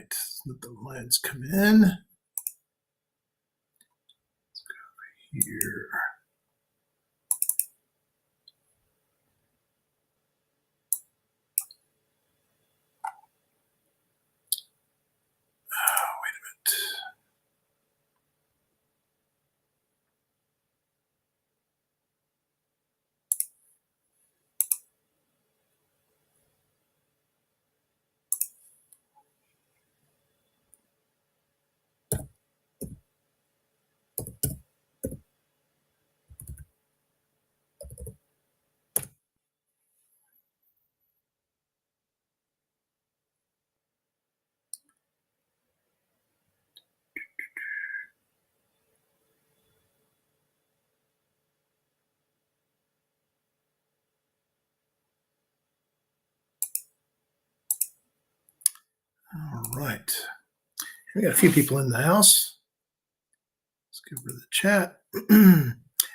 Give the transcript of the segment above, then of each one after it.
right, let the lines come in. Let's go over here. Oh, wait a minute. All right. We got a few people in the house. Let's go over the chat.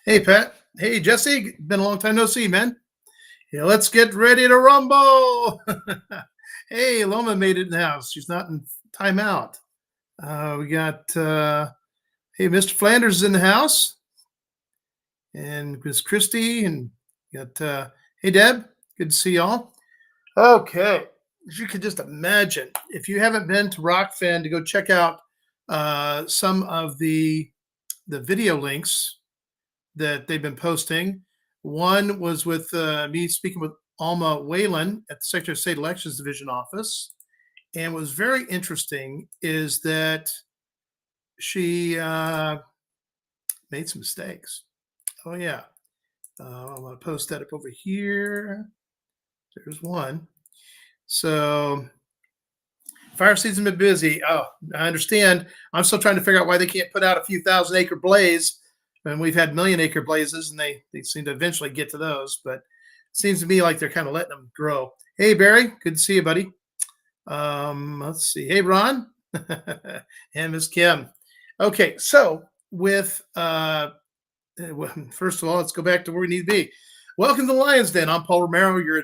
Hey, Pat. Hey, Jesse. Been a long time no see, man. Yeah, let's get ready to rumble. Hey, Loma made it in the house. She's not in timeout. We got, hey, Mr. Flanders is in the house. And Miss Christie. And got, hey, Deb. Good to see y'all. Okay. As you could just imagine, if you haven't been to Rockfin to go check out some of the video links that they've been posting. One was with me speaking with Alma Whalen at the Secretary of State Elections Division office. And what was very interesting is that she made some mistakes. Oh, yeah. I'm going to post that up over here. There's one. So fire season been busy. Oh, I understand. I'm still trying to figure out why they can't put out a few 1,000-acre blaze. And we've had 1,000,000-acre blazes, and they seem to eventually get to those. But it seems to me like they're kind of letting them grow. Hey, Barry. Good to see you, buddy. Let's see. Hey, Ron. And Miss Kim. Okay, so with first of all, let's go back to where we need to be. Welcome to the Lions Den. I'm Paul Romero, your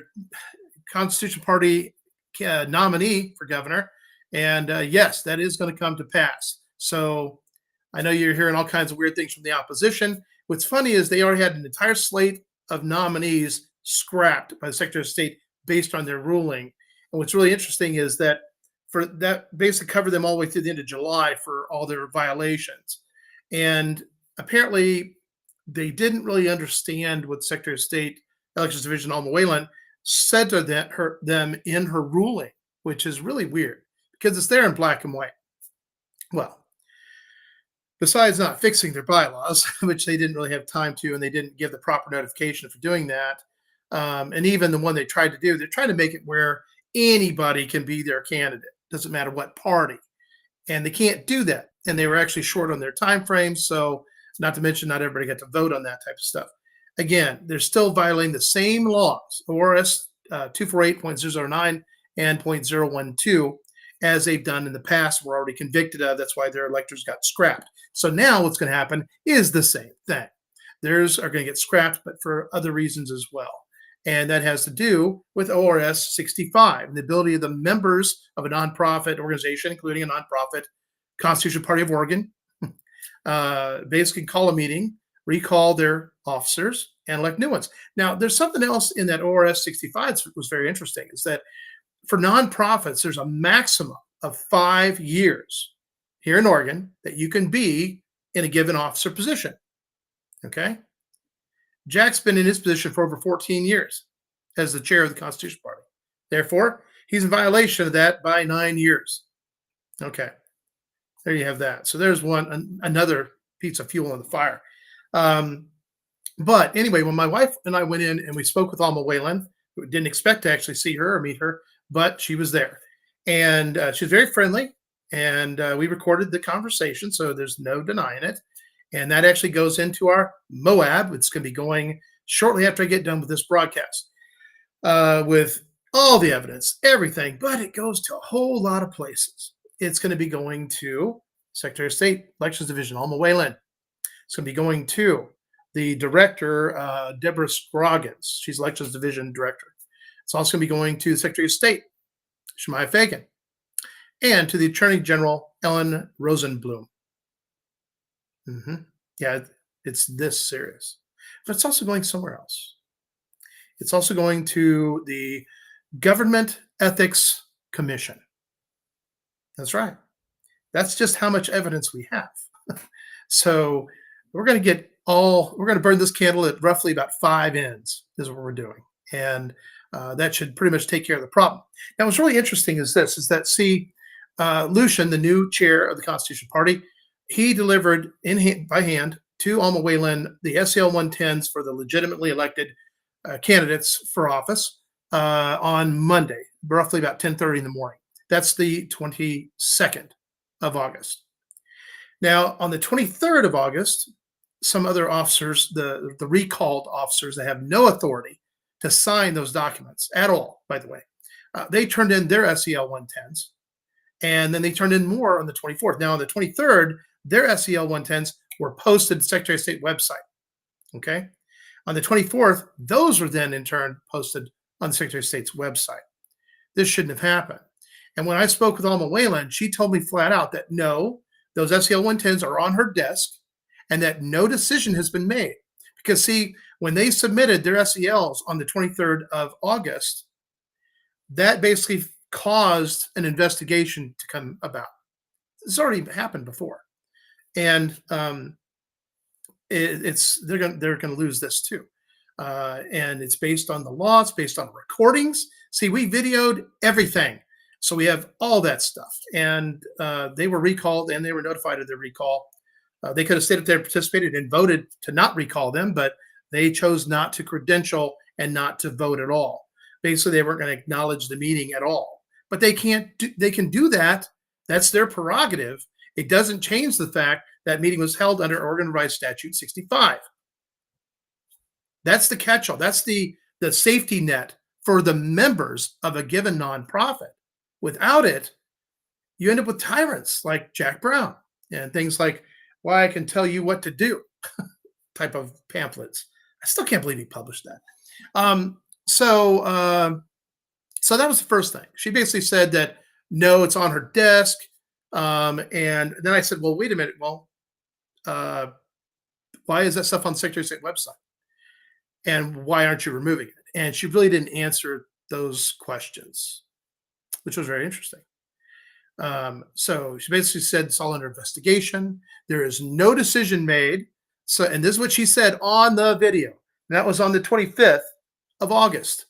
Constitution Party nominee for governor. And yes, that is going to come to pass. So I know you're hearing all kinds of weird things from the opposition. What's funny is they already had an entire slate of nominees scrapped by the Secretary of State based on their ruling. And what's really interesting is that for that basically covered them all the way through the end of July for all their violations. And apparently they didn't really understand what Secretary of State Elections Division Alma Whalen said to them in her ruling, which is really weird because it's there in black and white. Well, besides not fixing their bylaws, which they didn't really have time to, and they didn't give the proper notification for doing that. And even the one they tried to do, they're trying to make it where anybody can be their candidate. Doesn't matter what party. And they can't do that. And they were actually short on their time frames. So not to mention not everybody got to vote on that type of stuff. Again, they're still violating the same laws, ORS 248.009 and .012, as they've done in the past, were already convicted of. That's why their electors got scrapped. So now what's going to happen is the same thing. Theirs are going to get scrapped, but for other reasons as well. And that has to do with ORS 65 and the ability of the members of a nonprofit organization, including a nonprofit Constitution Party of Oregon, basically call a meeting, recall their officers, and elect new ones. Now, there's something else in that ORS 65 that was very interesting, is that for nonprofits, there's a maximum of 5 years here in Oregon that you can be in a given officer position. Okay? Jack's been in his position for over 14 years as the chair of the Constitution Party. Therefore, he's in violation of that by 9 years. Okay. There you have that. So there's another piece of fuel on the fire. But anyway, when my wife and I went in and we spoke with Alma Whalen, we didn't expect to actually see her or meet her, but she was there. And she was very friendly. And we recorded the conversation, so there's no denying it. And that actually goes into our Moab. It's going to be going shortly after I get done with this broadcast with all the evidence, everything. But it goes to a whole lot of places. It's going to be going to Secretary of State Elections Division, Alma Whalen. It's going to be going to the director, Deborah Scroggins. She's Elections Division Director. It's also going to be going to the Secretary of State, Shemaiah Fagan. and to the Attorney General, Ellen Rosenblum. Yeah, it's this serious. But it's also going somewhere else. It's also going to the Government Ethics Commission. That's right. That's just how much evidence we have. So we're going to burn this candle at roughly about 5 ends, is what we're doing. And that should pretty much take care of the problem. Now, what's really interesting is Lucian, the new chair of the Constitution Party, he delivered by hand to Alma Whalen the SEL 110s for the legitimately elected candidates for office on Monday, roughly about 10:30 in the morning. That's the 22nd of August. Now, on the 23rd of August, some other officers, the recalled officers that have no authority to sign those documents at all, by the way, they turned in their SEL 110s, and then they turned in more on the 24th. Now, on the 23rd, their SEL 110s were posted to the Secretary of State website. Okay. On the 24th, those were then in turn posted on the Secretary of State's website. This shouldn't have happened. And when I spoke with Alma Whalen, she told me flat out that no, those SEL 110s are on her desk and that no decision has been made. Because, see, when they submitted their SELs on the 23rd of August, that basically caused an investigation to come about. It's already happened before. And they're going to lose this too. And it's based on the law. It's based on recordings. See, we videoed everything. So we have all that stuff. And they were recalled and they were notified of their recall. They could have stayed up there, participated, and voted to not recall them, but they chose not to credential and not to vote at all. Basically, they weren't going to acknowledge the meeting at all. But they can do that. That's their prerogative. It doesn't change the fact that meeting was held under Oregon Revised Statute 65. That's the catch-all. That's the safety net for the members of a given nonprofit. Without it, you end up with tyrants like Jack Brown and things like "Why I Can Tell You What to Do" type of pamphlets. I still can't believe he published that. So that was the first thing. She basically said that no, it's on her desk. And then I said, well, wait a minute. Well, why is that stuff on the Secretary of State website? And why aren't you removing it? And she really didn't answer those questions, which was very interesting. So she basically said it's all under investigation. There is no decision made. So, and this is what she said on the video. And that was on the 25th of August.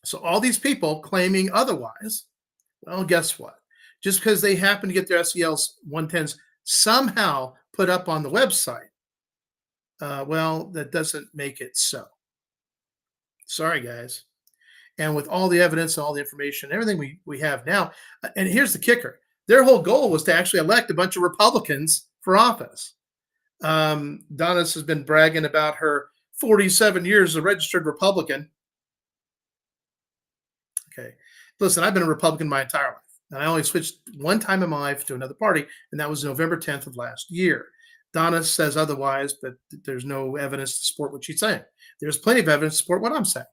So all these people claiming otherwise, well, guess what? Just because they happen to get their SELs 110s somehow put up on the website, well, that doesn't make it so. Sorry, guys. And with all the evidence and all the information, everything we have now, and here's the kicker. Their whole goal was to actually elect a bunch of Republicans for office. Donna's has been bragging about her 47 years as a registered Republican. Okay. Listen, I've been a Republican my entire life. And I only switched one time in my life to another party, and that was November 10th of last year. Donna says otherwise, but there's no evidence to support what she's saying. There's plenty of evidence to support what I'm saying.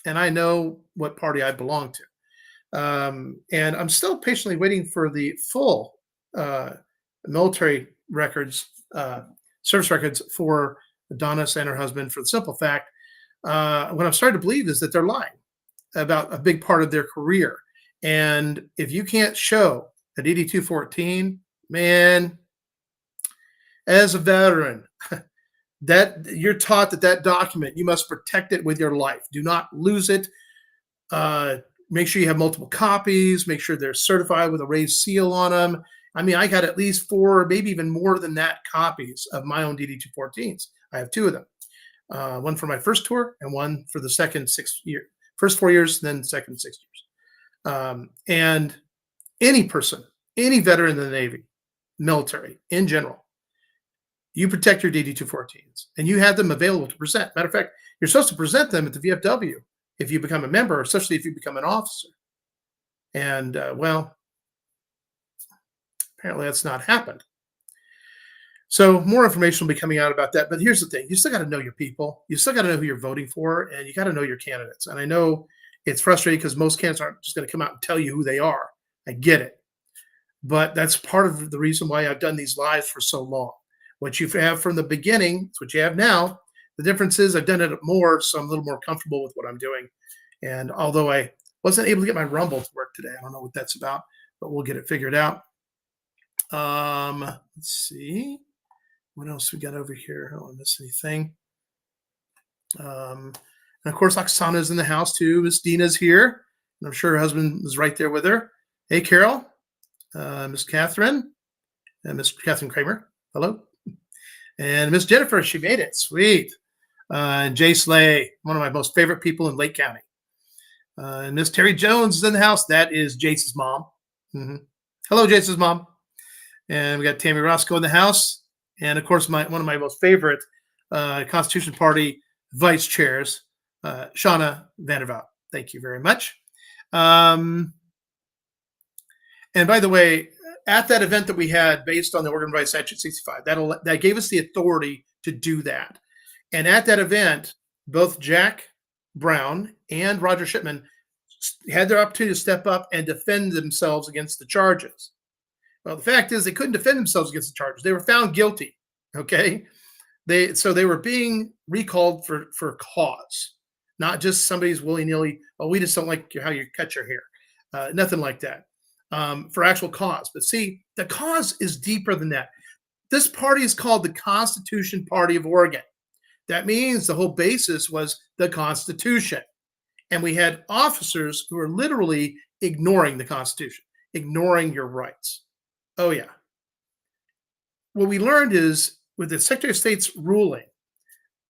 And I know what party I belong to. And I'm still patiently waiting for the full military records, service records for Donna and her husband, for the simple fact, what I'm starting to believe is that they're lying about a big part of their career. And if you can't show a DD 214, man, as a veteran, that you're taught that document, you must protect it with your life. Do not lose it. Make sure you have multiple copies. Make sure they're certified with a raised seal on them. I mean, I got at least 4, maybe even more than that, copies of my own DD 214s. I have 2 of them. One for my first tour and one for the second 6 year, first 4 years, then second 6 years. And any person, any veteran in the Navy, military in general, you protect your DD 214s and you have them available to present. Matter of fact, you're supposed to present them at the VFW if you become a member, especially if you become an officer. And well, apparently that's not happened. So more information will be coming out about that. But here's the thing. You still got to know your people. You still got to know who you're voting for, and you got to know your candidates. And I know it's frustrating because most candidates aren't just going to come out and tell you who they are. I get it. But that's part of the reason why I've done these lives for so long. What you have from the beginning is what you have now. The difference is I've done it more, so I'm a little more comfortable with what I'm doing. And although I wasn't able to get my Rumble to work today, I don't know what that's about, but we'll get it figured out. Let's see. What else we got over here? I don't want to miss anything. And of course, Oksana's in the house too. Miss Dina's here. And I'm sure her husband is right there with her. Hey, Carol, Miss Catherine, and Miss Catherine Kramer. Hello. And Miss Jennifer, she made it. Sweet. And Jay Slay, one of my most favorite people in Lake County. And Miss Terry Jones is in the house. That is Jace's mom. Hello, Jace's mom. And we got Tammy Roscoe in the house. And of course, one of my most favorite Constitution Party vice chairs, Shauna Vandervout. Thank you very much. And by the way, at that event that we had based on the Oregon Revised Statute 65, that gave us the authority to do that. And at that event, both Jack Brown and Roger Shipman had their opportunity to step up and defend themselves against the charges. Well, the fact is they couldn't defend themselves against the charges. They were found guilty. Okay. So they were being recalled for cause, not just somebody's willy-nilly, oh, we just don't like how you cut your hair. Nothing like that. For actual cause. But see, the cause is deeper than that. This party is called the Constitution Party of Oregon. That means the whole basis was the Constitution. And we had officers who were literally ignoring the Constitution, ignoring your rights. Oh, yeah. What we learned is with the Secretary of State's ruling,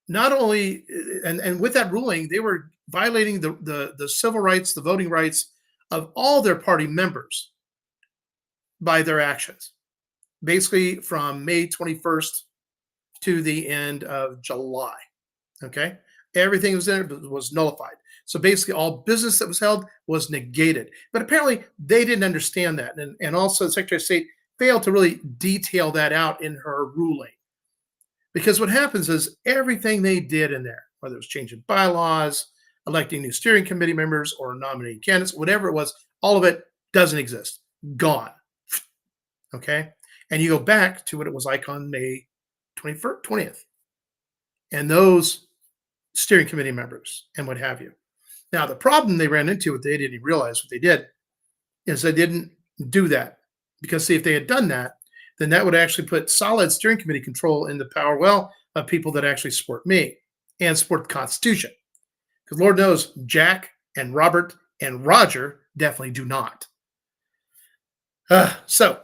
not only, and with that ruling, they were violating the civil rights, the voting rights of all their party members by their actions, basically from May 21st to the end of July. Okay. Everything was there was nullified. So basically all business that was held was negated. But apparently they didn't understand that. And also the Secretary of State failed to really detail that out in her ruling. Because what happens is everything they did in there, whether it was changing bylaws, electing new steering committee members, or nominating candidates, whatever it was, all of it doesn't exist. Gone. Okay? And you go back to what it was like on May 20th. And those steering committee members and what have you. Now, the problem they ran into, what they didn't realize what they did, is they didn't do that. Because, see, if they had done that, then that would actually put solid steering committee control in the power well of people that actually support me and support the Constitution. Because Lord knows Jack and Robert and Roger definitely do not. So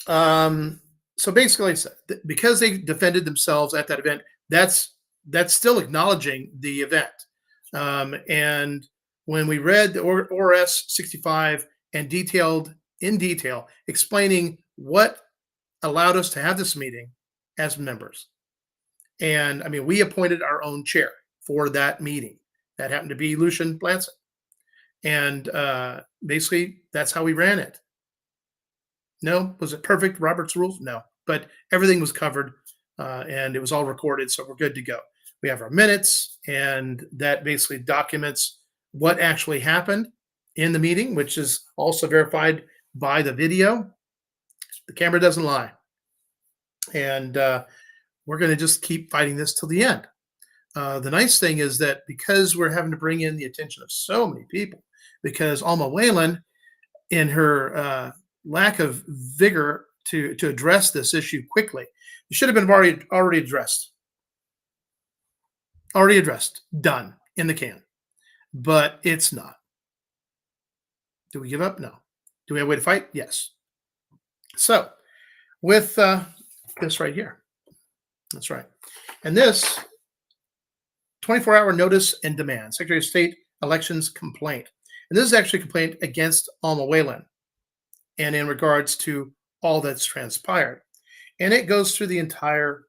basically, like I said, because they defended themselves at that event, that's still acknowledging the event. And when we read the ORS 65 and in detail explaining what allowed us to have this meeting as members, and I mean, we appointed our own chair for that meeting. That happened to be Lucian Blanson. And basically, that's how we ran it. No, was it perfect, Robert's rules? No, but everything was covered and it was all recorded, so we're good to go. We have our minutes, and that basically documents what actually happened in the meeting, which is also verified by the video. The camera doesn't lie. And we're going to just keep fighting this till the end. The nice thing is that because we're having to bring in the attention of so many people, because Alma Whalen, in her lack of vigor to address this issue quickly, it should have been already addressed. Already addressed, done, in the can. But it's not. Do we give up? No. Do we have a way to fight? Yes. So, with this right here. That's right. And this 24-hour notice and demand, Secretary of State elections complaint. And this is actually a complaint against Alma Whalen and in regards to all that's transpired. And it goes through the entire,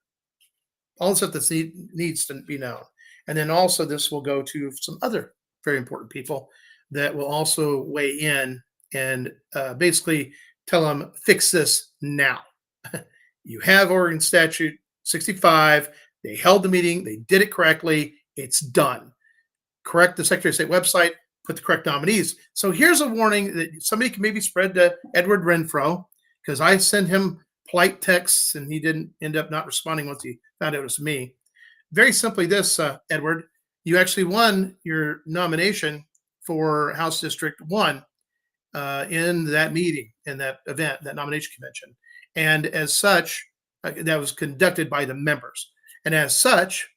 all the stuff that needs to be known. And then also this will go to some other very important people that will also weigh in and basically tell them, fix this now. You have Oregon Statute 65. They held the meeting. They did it correctly. It's done. Correct the Secretary of State website. put the correct nominees. So here's a warning that somebody can maybe spread to Edward Renfro, because I sent him polite texts and he didn't end up not responding once he found out it was me. Very simply this, Edward, you actually won your nomination for House District 1 in that meeting, in that event, that nomination convention. And as such, that was conducted by the members. And as such,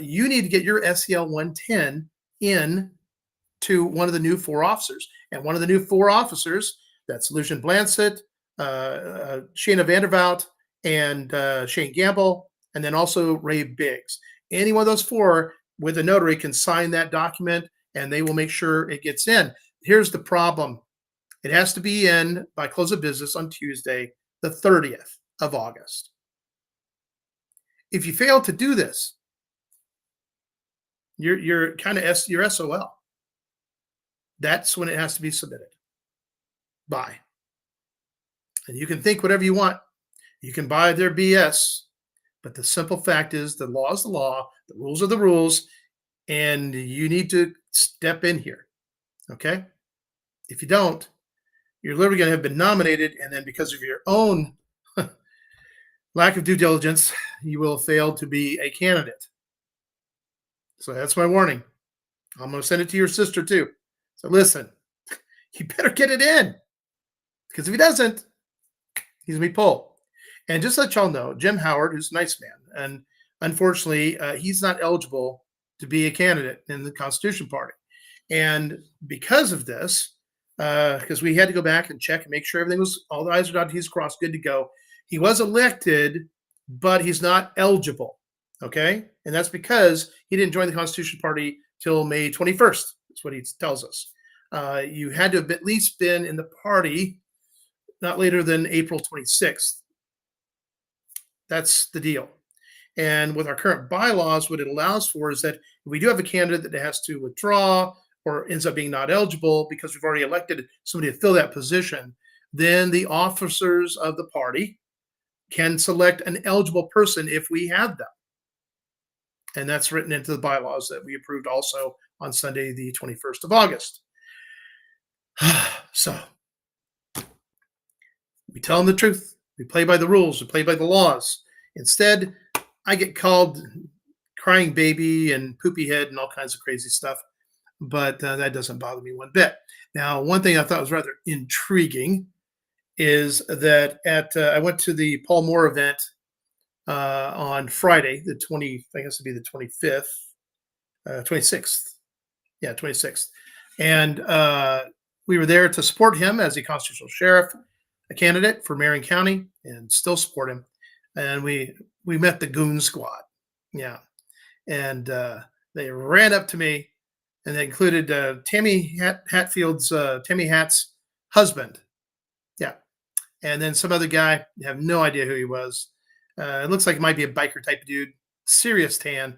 you need to get your SEL 110 in to one of the new 4 officers. And one of the new 4 officers, that's Lucian Blancet, Shayna Vandervout, and Shane Gamble, and then also Ray Biggs. Any one of those 4 with a notary can sign that document, and they will make sure it gets in. Here's the problem. It has to be in by close of business on Tuesday, the 30th of August. If you fail to do this, you're kind of you're SOL. That's when it has to be submitted by. And you can think whatever you want. You can buy their BS, but the simple fact is the law is the law, the rules are the rules, and you need to step in here. Okay? If you don't, you're literally going to have been nominated, and then because of your own lack of due diligence, you will fail to be a candidate. So that's my warning. I'm going to send it to your sister too. So listen, you better get it in, because if he doesn't, he's going to be pulled. And just to let y'all know, Jim Howard, who's a nice man, and unfortunately, he's not eligible to be a candidate in the Constitution Party. And because of this, because we had to go back and check and make sure everything was, all the I's are dotted, T's crossed, good to go. He was elected, but he's not eligible. Okay. And that's because he didn't join the Constitution Party till May 21st. That's what he tells us. You had to have at least been in the party not later than April 26th. That's the deal. And with our current bylaws, what it allows for is that if we do have a candidate that has to withdraw or ends up being not eligible because we've already elected somebody to fill that position, then the officers of the party can select an eligible person if we have them. And that's written into the bylaws that we approved also on Sunday, the 21st of August. So we tell them the truth. We play by the rules. We play by the laws. Instead, I get called crying baby and poopy head and all kinds of crazy stuff. But that doesn't bother me one bit. Now, one thing I thought was rather intriguing is that I went to the Paul Moore event on Friday, the 20, I guess it'd be the 25th, 26th. Yeah, 26th. And we were there to support him as a constitutional sheriff, a candidate for Marion County, and still support him. And we met the goon squad. Yeah. And they ran up to me, and they included Tammy Hatfield's, Tammy Hatt's husband. Yeah. And then some other guy, I have no idea who he was. It looks like it might be a biker type dude, serious tan.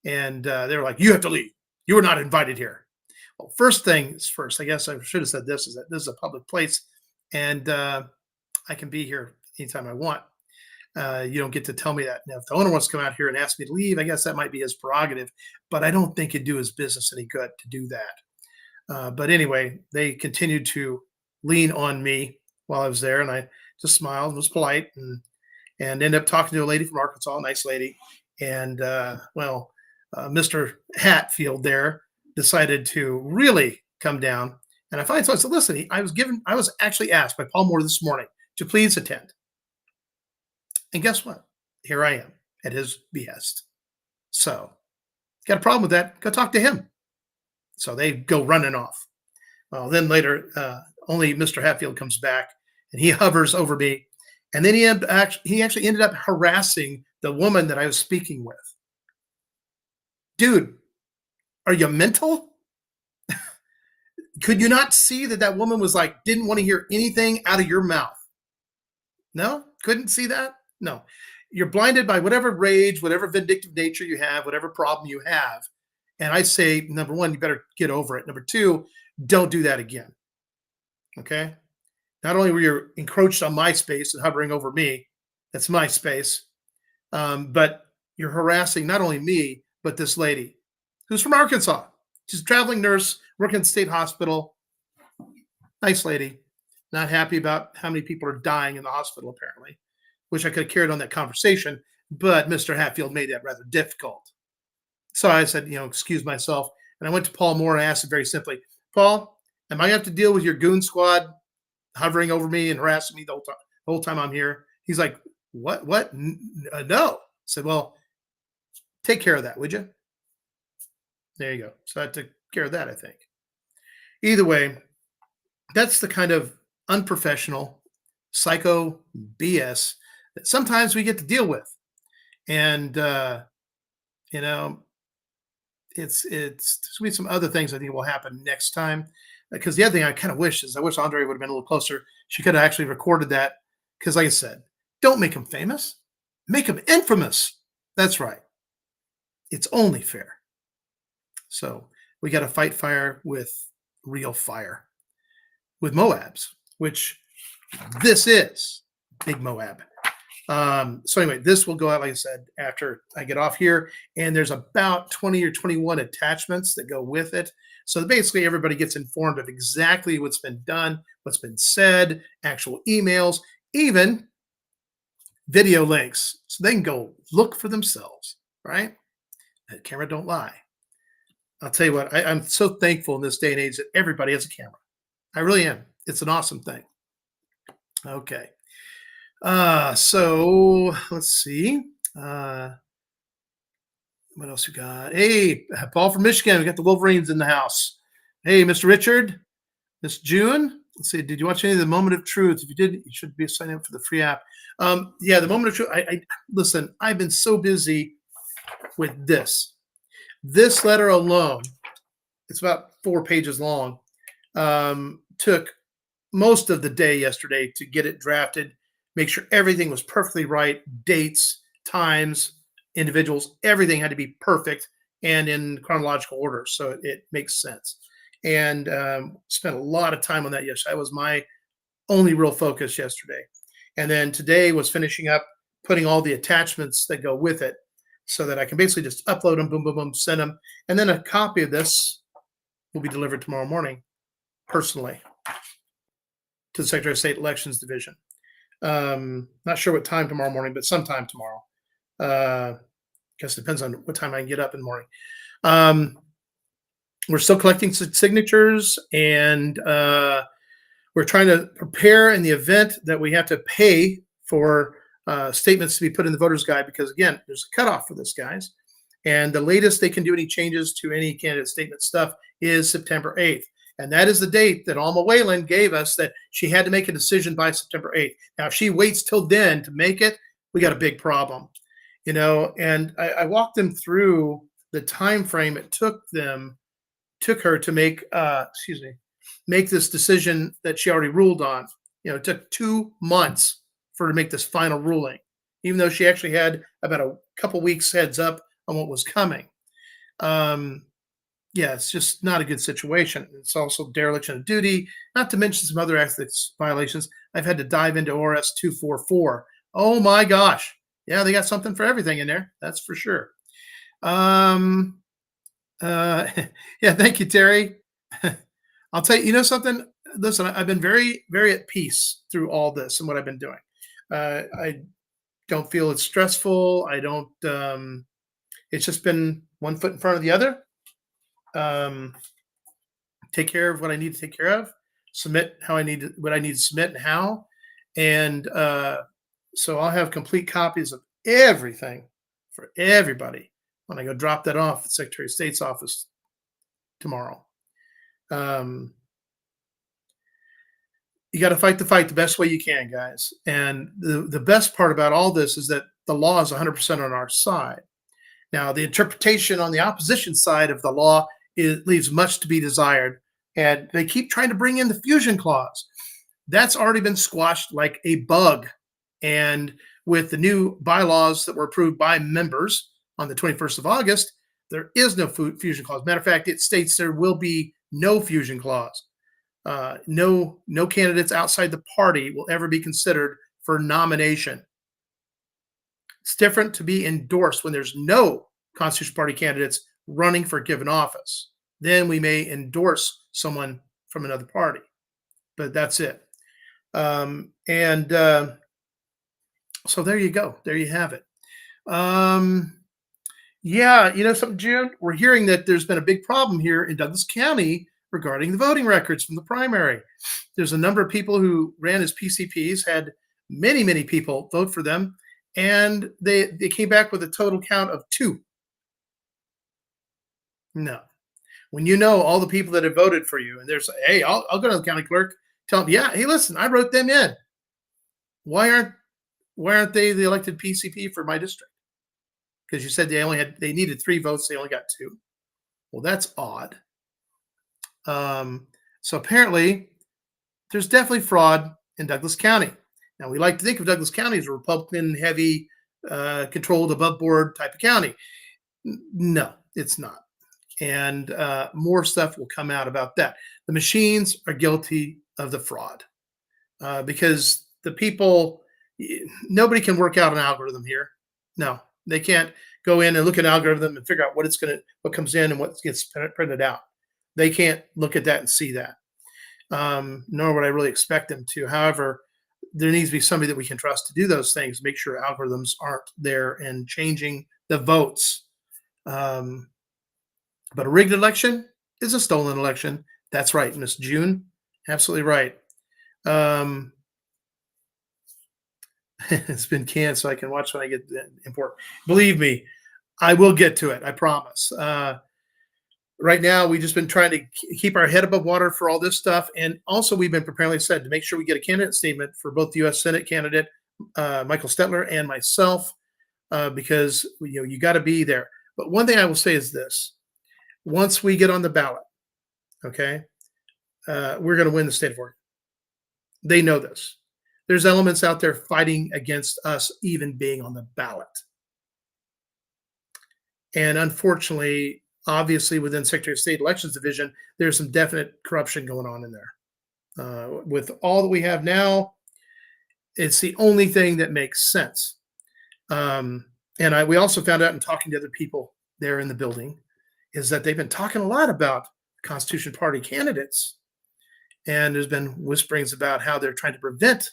And they were like, you have to leave. You were not invited here. Well, first things first, I guess I should have said this, is that this is a public place, and I can be here anytime I want. You don't get to tell me that. Now, if the owner wants to come out here and ask me to leave, I guess that might be his prerogative, but I don't think it'd do his business any good to do that. But anyway, they continued to lean on me while I was there, and I just smiled, was polite, and ended up talking to a lady from Arkansas, a nice lady. And Mr. Hatfield there decided to really come down. And I finally told him, I said, listen, I was actually asked by Paul Moore this morning to please attend. And guess what? Here I am at his behest. So, got a problem with that? Go talk to him. So they go running off. Well, then later, only Mr. Hatfield comes back, and he hovers over me. And then he actually ended up harassing the woman that I was speaking with. Dude, are you mental? Could you not see that woman was like, didn't want to hear anything out of your mouth? No? Couldn't see that? No. You're blinded by whatever rage, whatever vindictive nature you have, whatever problem you have. And I say, number one, you better get over it. Number two, don't do that again. Okay? Not only were you encroached on my space and hovering over me, that's my space, but you're harassing not only me, but this lady who's from Arkansas. She's a traveling nurse working at the state hospital. Nice lady. Not happy about how many people are dying in the hospital, apparently. Wish I could have carried on that conversation, but Mr. Hatfield made that rather difficult. So I said, excuse myself. And I went to Paul Moore and I asked him very simply, Paul, am I going to have to deal with your goon squad hovering over me and harassing me the whole time I'm here? He's like, what? No. I said, well, take care of that, would you? There you go. So I took care of that, I think. Either way, that's the kind of unprofessional psycho BS that sometimes we get to deal with. And, you know, it's there's gonna be some other things I think will happen next time. Because the other thing I kind of wish is I wish Andre would have been a little closer. She could have actually recorded that. Because, like I said, don't make him famous, make him infamous. That's right. It's only fair. So we got to fight fire with real fire, with Moabs, which this is big Moab. So anyway, this will go out, like I said, after I get off here, and there's about 20 or 21 attachments that go with it. So basically everybody gets informed of exactly what's been done, what's been said, actual emails, even video links, so they can go look for themselves, right? That camera don't lie. I'll tell you what, I'm so thankful in this day and age that everybody has a camera. I really am. It's an awesome thing. Okay. So let's see. What else we got? Hey, Paul from Michigan. We got the Wolverines in the house. Hey, Mr. Richard, Miss June. Let's see. Did you watch any of the Moment of Truth? If you did, you should be signing up for the free app. Yeah, the Moment of Truth. I listen. I've been so busy with this. This letter alone, it's about 4 pages long. Took most of the day yesterday to get it drafted, make sure everything was perfectly right, dates, times, individuals, everything had to be perfect and in chronological order, so it makes sense. And spent a lot of time on that yesterday. That was my only real focus yesterday. And then today was finishing up, putting all the attachments that go with it so that I can basically just upload them, boom, boom, boom, send them. And then a copy of this will be delivered tomorrow morning personally to the Secretary of State Elections Division. Not sure what time tomorrow morning, but sometime tomorrow. Guess it depends on what time I can get up in the morning. We're still collecting signatures, and we're trying to prepare in the event that we have to pay for statements to be put in the voters guide, because again, there's a cutoff for this, guys. And the latest they can do any changes to any candidate statement stuff is September 8th. And that is the date that Alma Whalen gave us, that she had to make a decision by September 8th. Now, if she waits till then to make it, we got a big problem, and I walked them through the time frame it took her to make this decision that she already ruled on. It took 2 months for her to make this final ruling, even though she actually had about a couple weeks heads up on what was coming. Yeah, it's just not a good situation. It's also dereliction of duty, not to mention some other ethics violations. I've had to dive into ORS 244. Oh my gosh. Yeah, they got something for everything in there. That's for sure. Yeah, thank you, Terry. I'll tell you, something? Listen, I've been very, very at peace through all this and what I've been doing. I don't feel it's stressful. I don't, it's just been one foot in front of the other. Take care of what I need to take care of, submit what I need to submit and how. And so I'll have complete copies of everything for everybody when I go drop that off at the Secretary of State's office tomorrow. You got to fight the fight the best way you can, guys. And the best part about all this is that the law is 100% on our side. Now, the interpretation on the opposition side of the law leaves much to be desired. And they keep trying to bring in the fusion clause. That's already been squashed like a bug. And with the new bylaws that were approved by members on the 21st of August, there is no fusion clause. Matter of fact, it states there will be no fusion clause. No candidates outside the party will ever be considered for nomination. It's different to be endorsed when there's no Constitution Party candidates running for a given office. then we may endorse someone from another party. But that's it. And so there you go. There you have it. Um, yeah, something, June. We're hearing that there's been a big problem here in Douglas County regarding the voting records from the primary. There's a number of people who ran as PCPs, had many, many people vote for them, and they came back with a total count of 2. No. When you know all the people that have voted for you, and there's, hey, I'll go to the county clerk, tell them, yeah, hey, listen, I wrote them in. Why aren't they the elected PCP for my district? Because you said they needed 3 votes, they only got 2. Well, that's odd. So apparently, there's definitely fraud in Douglas County. Now, we like to think of Douglas County as a Republican-heavy, controlled, above-board type of county. No, it's not. And more stuff will come out about that. The machines are guilty of the fraud because the people, nobody can work out an algorithm here. No, they can't go in and look at an algorithm and figure out what comes in and what gets printed out. They can't look at that and see that. Nor would I really expect them to. However, there needs to be somebody that we can trust to do those things, make sure algorithms aren't there and changing the votes. But a rigged election is a stolen election. That's right, Miss June. Absolutely right. It's been canned so I can watch when I get the import. Believe me, I will get to it. I promise. Right now, we've just been trying to keep our head above water for all this stuff. And also, we've been preparing, like I said, to make sure we get a candidate statement for both the U.S. Senate candidate, Michael Stetler, and myself, because you got to be there. But one thing I will say is this. Once we get on the ballot, okay, we're going to win the state of Oregon. They know this. There's elements out there fighting against us even being on the ballot. And unfortunately, obviously, within Secretary of State Elections Division, there's some definite corruption going on in there. With all that we have now, it's the only thing that makes sense. And we also found out in talking to other people there in the building is that they've been talking a lot about Constitution Party candidates. And there's been whisperings about how they're trying to prevent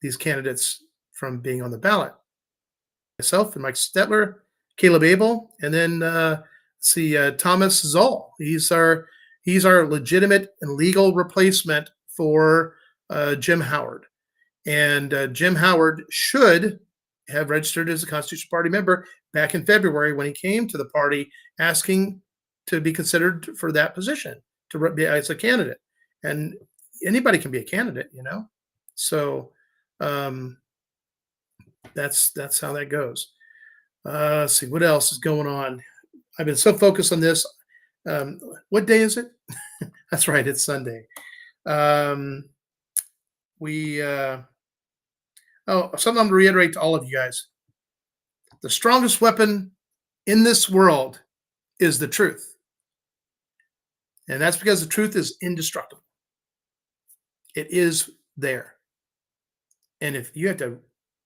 these candidates from being on the ballot. Myself and Mike Stetler, Caleb Abel, and then Thomas Zoll. He's our legitimate and legal replacement for Jim Howard. And Jim Howard should have registered as a Constitution Party member back in February when he came to the party asking to be considered for that position, to be as a candidate. And anybody can be a candidate, So that's how that goes. Let's see what else is going on. I've been so focused on this. What day is it? That's right, it's Sunday. Something I'm going to reiterate to all of you guys. The strongest weapon in this world is the truth. And that's because the truth is indestructible. It is there. And if you have to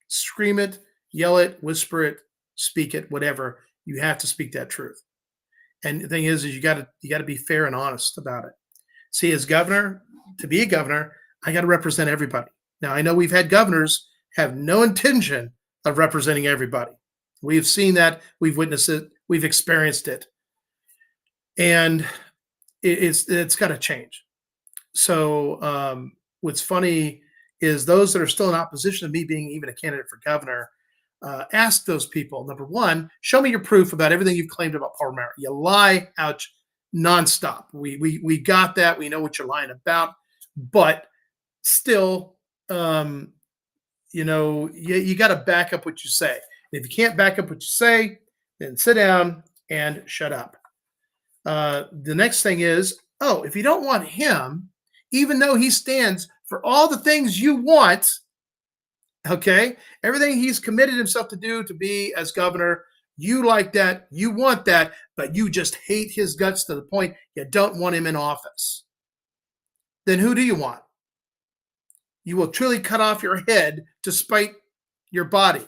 scream it, yell it, whisper it, speak it, whatever, you have to speak that truth. And the thing is you got to be fair and honest about it. See, as governor, to be a governor, I got to represent everybody. Now, I know we've had governors have no intention of representing everybody. We've seen that, we've witnessed it, we've experienced it. And it's got to change. So what's funny is those that are still in opposition to me being even a candidate for governor, ask those people, number one, show me your proof about everything you've claimed about Paul Romero. You lie out nonstop. We got that. We know what you're lying about. But still, you got to back up what you say. And if you can't back up what you say, then sit down and shut up. The next thing is, if you don't want him, even though he stands for all the things you want, okay, everything he's committed himself to do to be as governor, you like that, you want that, but you just hate his guts to the point you don't want him in office. Then who do you want? You will truly cut off your head to spite your body.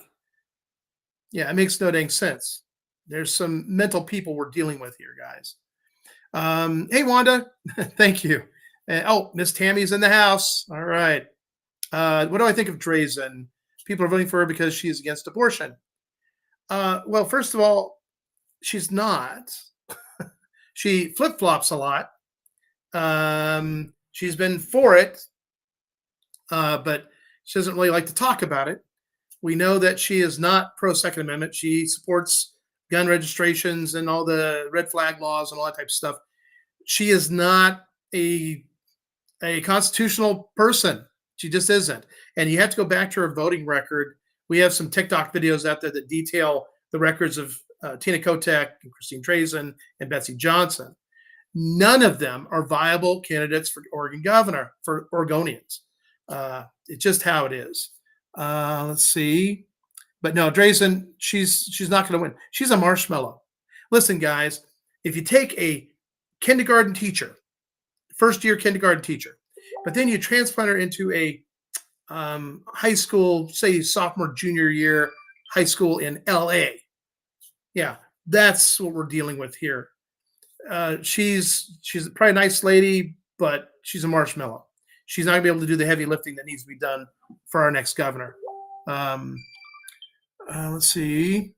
Yeah, it makes no dang sense. There's some mental people we're dealing with here, guys. Hey, Wanda. Thank you. Oh, Miss Tammy's in the house. All right. What do I think of Drazen? People are voting for her because she is against abortion. Well, first of all, she's not. She flip flops a lot. She's been for it, but she doesn't really like to talk about it. We know that she is not pro Second Amendment. She supports gun registrations and all the red flag laws and all that type of stuff. She is not a constitutional person. She just isn't. And you have to go back to her voting record. We have some TikTok videos out there that detail the records of Tina Kotek and Christine Drazen and Betsy Johnson. None of them are viable candidates for Oregon governor, for Oregonians. It's just how it is. Let's see. But no, Drazen, she's not going to win. She's a marshmallow. Listen, guys, if you take a kindergarten teacher, first year kindergarten teacher, but then you transplant her into a high school, say sophomore, junior year high school in LA. Yeah, that's what we're dealing with here. She's probably a nice lady, but she's a marshmallow. She's not gonna be able to do the heavy lifting that needs to be done for our next governor. Let's see.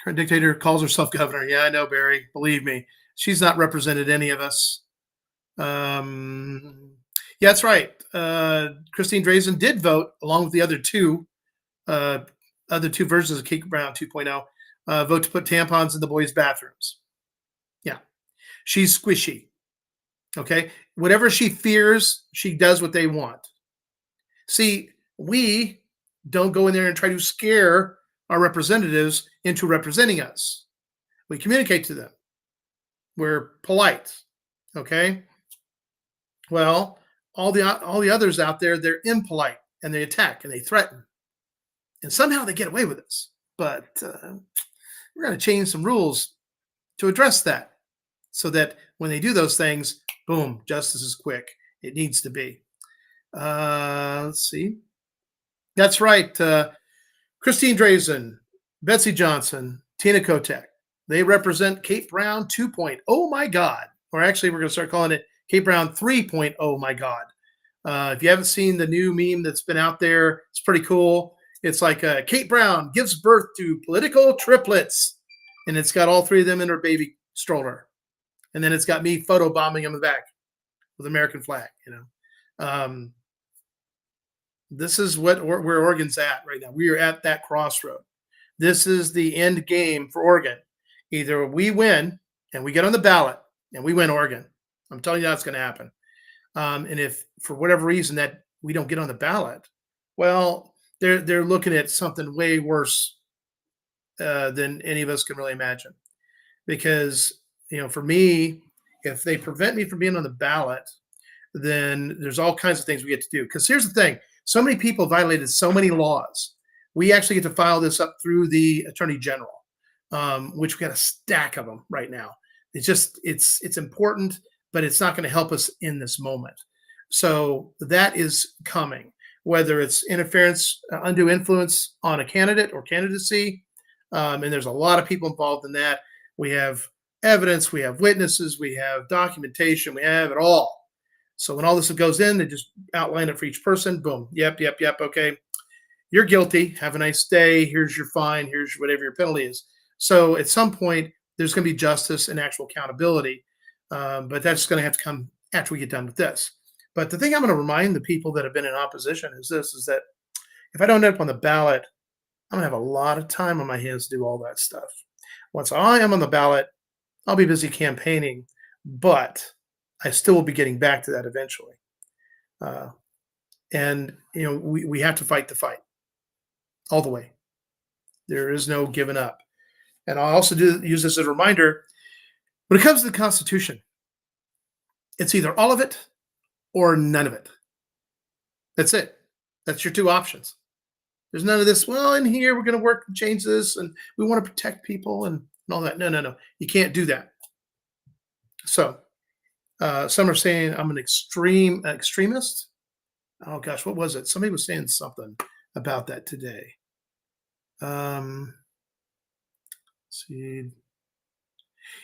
Current dictator calls herself governor. Yeah, I know, Barry. Believe me, she's not represented any of us. Yeah, that's right. Christine Drazen did vote along with the other two versions of Kate Brown 2.0. Vote to put tampons in the boys' bathrooms. Yeah, she's squishy. Okay, whatever she fears, she does what they want. See, we don't go in there and try to scare our representatives into representing us. We communicate to them. We're polite. Okay. Well, all the others out there, they're impolite and they attack and they threaten, and somehow they get away with this. But we're going to change some rules to address that, so that when they do those things, boom, justice is quick. It needs to be. Let's see. That's right. Christine Drazen, Betsy Johnson, Tina Kotek. They represent Kate Brown 2.0. Oh my God. Or actually, we're going to start calling it Kate Brown 3.0. Oh my God. If you haven't seen the new meme that's been out there, it's pretty cool. It's like Kate Brown gives birth to political triplets, and it's got all three of them in her baby stroller, and then it's got me photobombing in the back with American flag. This is where Oregon's at right now. We are at that crossroad. This is the end game for Oregon. Either we win and we get on the ballot and we win Oregon. I'm telling you that's going to happen. And if for whatever reason that we don't get on the ballot, well, they're looking at something way worse than any of us can really imagine. Because, for me, if they prevent me from being on the ballot, then there's all kinds of things we get to do. Because here's the thing. So many people violated so many laws. We actually get to file this up through the Attorney General, which we got a stack of them right now. It's important, but it's not going to help us in this moment. So that is coming, whether it's interference, undue influence on a candidate or candidacy. And there's a lot of people involved in that. We have evidence, we have witnesses, we have documentation, we have it all. So when all this goes in, they just outline it for each person. Boom. Yep. Okay. You're guilty. Have a nice day. Here's your fine. Here's whatever your penalty is. So at some point, there's going to be justice and actual accountability. But that's going to have to come after we get done with this. But the thing I'm going to remind the people that have been in opposition is that if I don't end up on the ballot, I'm going to have a lot of time on my hands to do all that stuff. Once I am on the ballot, I'll be busy campaigning, but I still will be getting back to that eventually. And we have to fight the fight all the way. There is no giving up. And I also use this as a reminder, when it comes to the Constitution, it's either all of it or none of it. That's it. That's your two options. There's none of this, well, in here, we're going to work and change this, and we want to protect people and all that. No. You can't do that. So some are saying I'm an extremist. Oh, gosh, what was it? Somebody was saying something about that today. Let's see.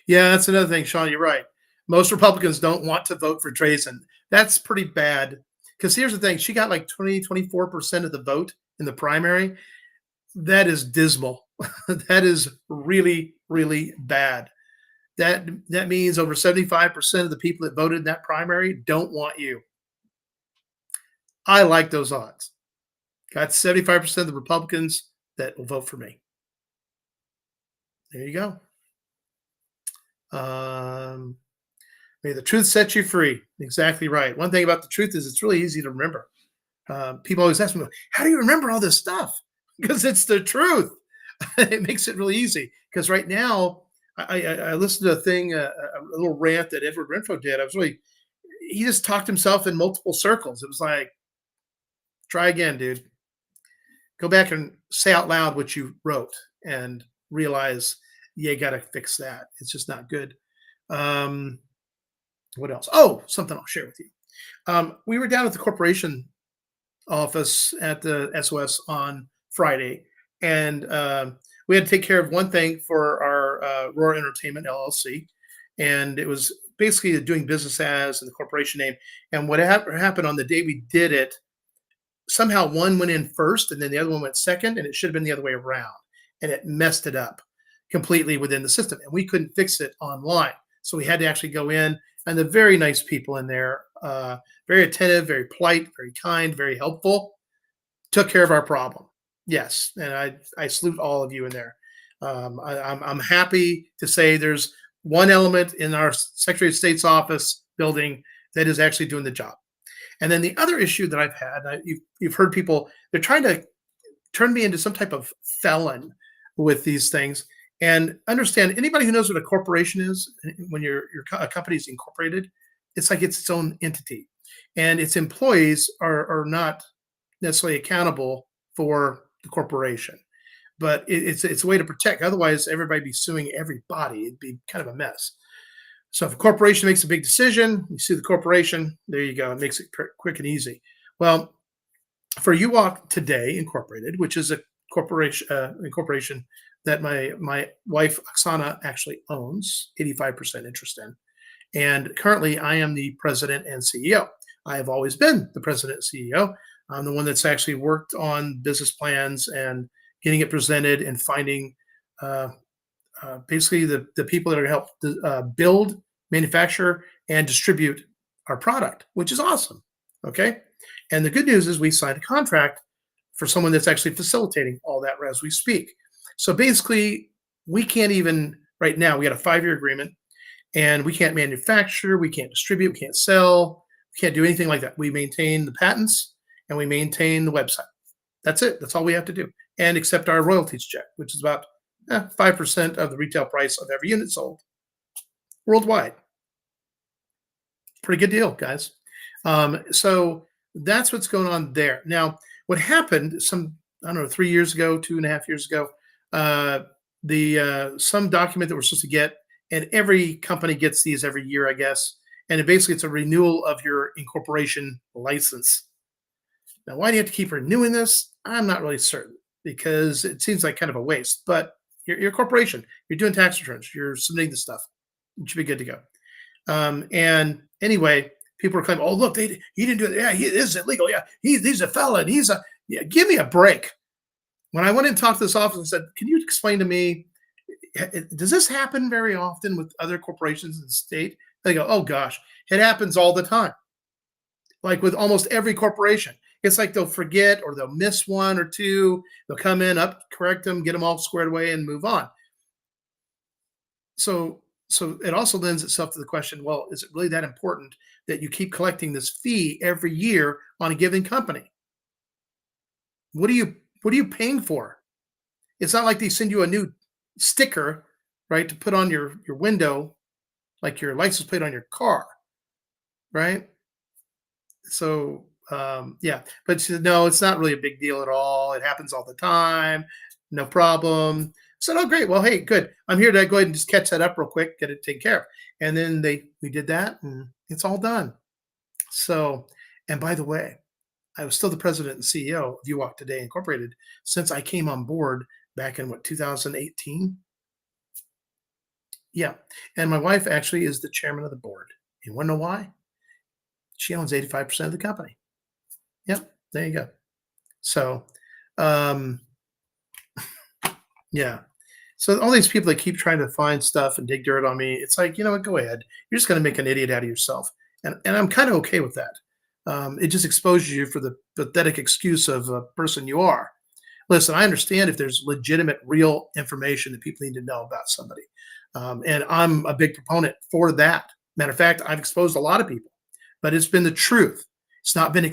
Yeah, that's another thing, Sean. You're right. Most Republicans don't want to vote for Drazen. That's pretty bad. Because here's the thing, she got like 24% of the vote in the primary. That is dismal. That is really, really bad. That means over 75% of the people that voted in that primary don't want you. I like those odds. Got 75% of the Republicans that will vote for me. There you go. Um, May the truth set you free. Exactly right. One thing about the truth is it's really easy to remember. People always ask me, "How do you remember all this stuff?" Because it's the truth. It makes it really easy. Because right now, I listened to a thing, a little rant that Edward Renfro did. I was really, he just talked himself in multiple circles. It was like, try again, dude. Go back and say out loud what you wrote and realize you got to fix that. It's just not good. Um, what else? Oh, something I'll share with you. We were down at the corporation office at the SOS on Friday, and we had to take care of one thing for our Roar Entertainment LLC, and it was basically doing business as and the corporation name. And what happened on the day we did it, somehow one went in first, and then the other one went second, and it should have been the other way around, and it messed it up completely within the system, and we couldn't fix it online. So we had to actually go in, and the very nice people in there, very attentive, very polite, very kind, very helpful, took care of our problem. Yes, and I salute all of you in there. I'm happy to say there's one element in our Secretary of State's office building that is actually doing the job. And then the other issue that I've had, you've heard people, they're trying to turn me into some type of felon with these things. And understand, anybody who knows what a corporation is, when a company is incorporated, it's like it's its own entity, and its employees are not necessarily accountable for the corporation. But it's a way to protect. Otherwise, everybody be suing everybody. It'd be kind of a mess. So if a corporation makes a big decision, you sue the corporation. There you go. It makes it quick and easy. Well, for UWalk Today Incorporated, which is a incorporation that my wife Oksana actually owns 85% interest in, and currently I am the president and CEO. I have always been the president and CEO. I'm the one that's actually worked on business plans and getting it presented and finding uh, basically the people that are going to help build, manufacture, and distribute our product, which is awesome. Okay. And the good news is we signed a contract for someone that's actually facilitating all that as we speak. So basically, we can't even, right now, we got a 5-year agreement, and we can't manufacture, we can't distribute, we can't sell, we can't do anything like that. We maintain the patents and we maintain the website. That's it. That's all we have to do. And accept our royalties check, which is about 5% of the retail price of every unit sold worldwide. Pretty good deal, guys. So that's what's going on there. Now, what happened I don't know, 3 years ago, 2.5 years ago, some document that we're supposed to get, and every company gets these every year, I guess. And it's a renewal of your incorporation license. Now, why do you have to keep renewing this? I'm not really certain, because it seems like kind of a waste. But you're a corporation. You're doing tax returns. You're submitting the stuff. It should be good to go. And anyway, people are claiming, "Oh, look, he didn't do it. Yeah, he is illegal. Yeah, he's a felon. Yeah." Give me a break. When I went and talked to this office and said, "Can you explain to me, does this happen very often with other corporations in the state?" They go, "Oh gosh, it happens all the time. Like with almost every corporation. It's like they'll forget or they'll miss one or two. They'll come in, correct them, get them all squared away, and move on." So it also lends itself to the question, well, is it really that important that you keep collecting this fee every year on a given company? What are you paying for? It's not like they send you a new sticker, right, to put on your window, like your license plate on your car, right? So yeah, but she said, no, it's not really a big deal at all. It happens all the time, no problem. I said, oh great, well hey, good. I'm here to go ahead and just catch that up real quick, get it taken care of. And then we did that, and it's all done. So, and by the way, I was still the president and CEO of UWalk Today Incorporated since I came on board back in 2018. Yeah. And my wife actually is the chairman of the board. You want to know why? She owns 85% of the company. Yep. There you go. So, um, yeah. So all these people that keep trying to find stuff and dig dirt on me, it's like, you know what, go ahead. You're just going to make an idiot out of yourself. And I'm kind of okay with that. It just exposes you for the pathetic excuse of a person you are. Listen, I understand if there's legitimate, real information that people need to know about somebody. And I'm a big proponent for that. Matter of fact, I've exposed a lot of people, but it's been the truth. It's not been